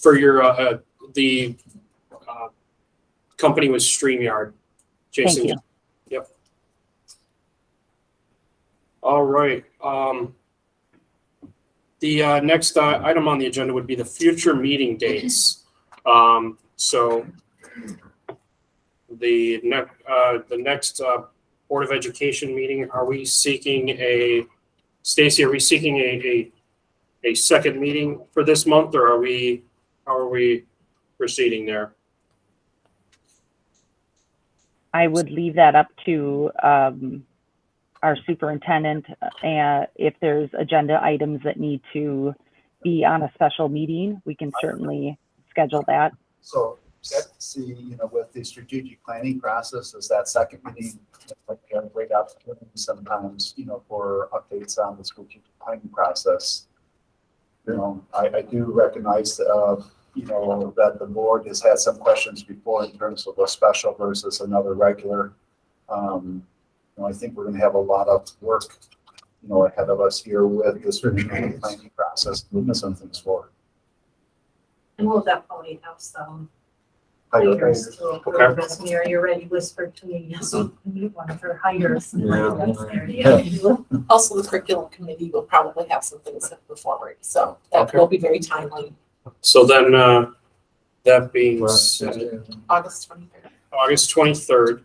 for your the company was StreamYard. Jason. Thank you. Yep. All right. The next item on the agenda would be the future meeting dates. So the next Board of Education meeting, are we seeking Stacy, are we seeking a second meeting for this month, or how are we proceeding there? I would leave that up to our superintendent, if there's agenda items that need to be on a special meeting, we can certainly schedule that. So see, with the strategic planning process, is that second meeting, like a great opportunity sometimes, for updates on the strategic planning process. I do recognize, that the board has had some questions before in terms of a special versus another regular. I think we're gonna have a lot of work, ahead of us here with the strategic planning process, moving some things forward. And we'll definitely have some Hires. hires to approve this. Mary already whispered to me, yes, we need one for hires. Also, the curriculum committee will probably have some things that move forward, so that will be very timely. So then, that being said, August 23rd. August 23rd,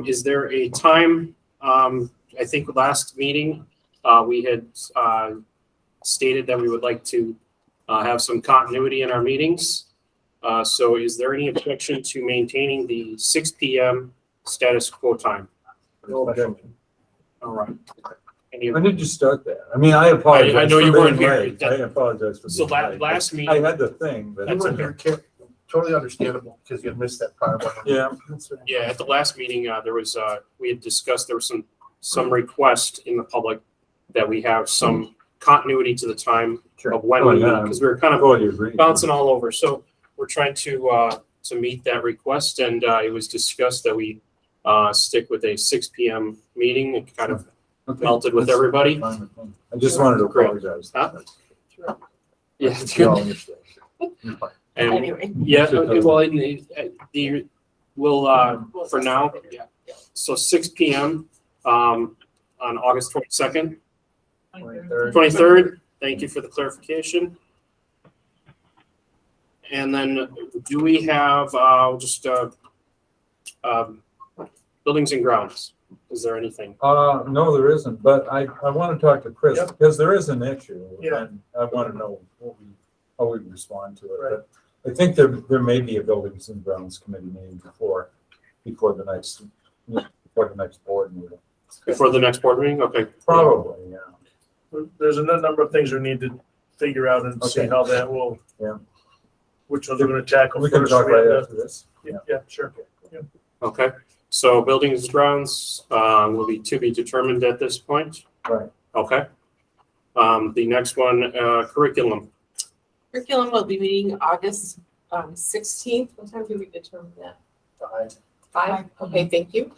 is there a time, I think last meeting, we had, stated that we would like to, have some continuity in our meetings. So is there any objection to maintaining the 6 p.m. status quo time? No objection. All right. When did you start that? I mean, I apologize. I know for you being weren't here. late. I apologize for So being late. last meeting. I had the thing, but. That's okay. Totally understandable because you missed that part. Yeah. Yeah, at the last meeting, there was, we had discussed, there was some request in the public that we have some continuity to the time of when we meet, because we were kind of bouncing all over. So we're trying to meet that request, and it was discussed that we stick with a 6 p.m. meeting. It kind of melted with everybody. I just wanted to apologize. Huh? Yeah. And Anyway. yeah, well, we'll for now, yeah. So 6 p.m. On August 22nd, 23rd. Thank you for the clarification. And then do we have just buildings and grounds? Is there anything? No, there isn't, but I want to talk to Chris because there is an issue. And I want to know how we respond to it. But I think there may be a buildings and grounds committee meeting before the next board meeting. Before the next board meeting? Okay. Probably, yeah. There's a number of things we need to figure out and see how that will, which ones we're gonna tackle We first. can talk right after this. Yeah, sure. Yeah. Okay. So buildings and grounds will be to be determined at this point. Right. Okay. The next one, curriculum. Curriculum will be meeting August 16th. What time did we determine that? 5. Okay, thank you.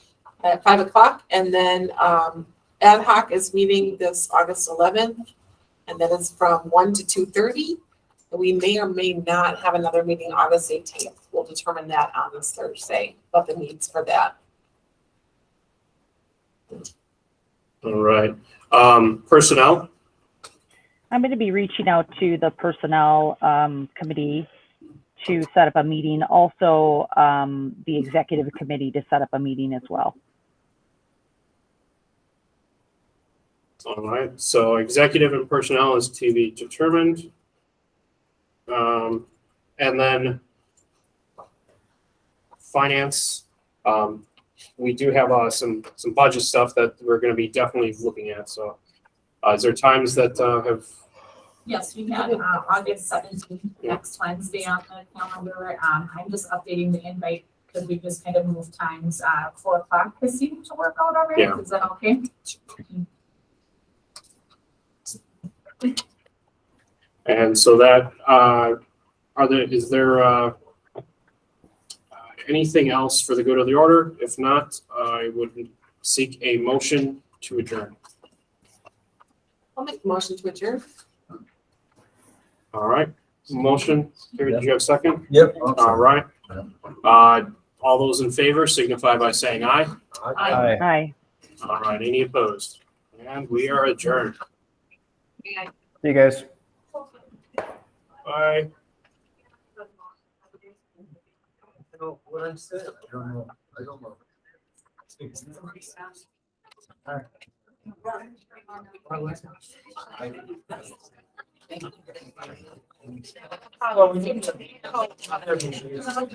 At 5 o'clock, and then ad hoc is meeting this August 11th, and that is from 1 to 2:30. And we may or may not have another meeting August 18th. We'll determine that on this Thursday, what the needs for that. All right. Personnel. I'm going to be reaching out to the personnel committee to set up a meeting. Also, the executive committee to set up a meeting as well. All right. So executive and personnel is to be determined. And then finance. We do have some budget stuff that we're going to be definitely looking at. So is there times that have? Yes, we had August 17th, next Wednesday on the calendar. I'm just updating the invite because we just kind of moved times. 4 o'clock this seemed to work out already. Yeah. Is that okay? And so that is there anything else for the good of the order? If not, I would seek a motion to adjourn. I'll make the motion to adjourn. All right, motion. Terry, did you have a second? Yep. All right. All those in favor signify by saying aye. Aye. Aye. All right, any opposed? And we are adjourned. See you guys. Bye. What I'm saying, I don't know. Well, we need to. I don't know.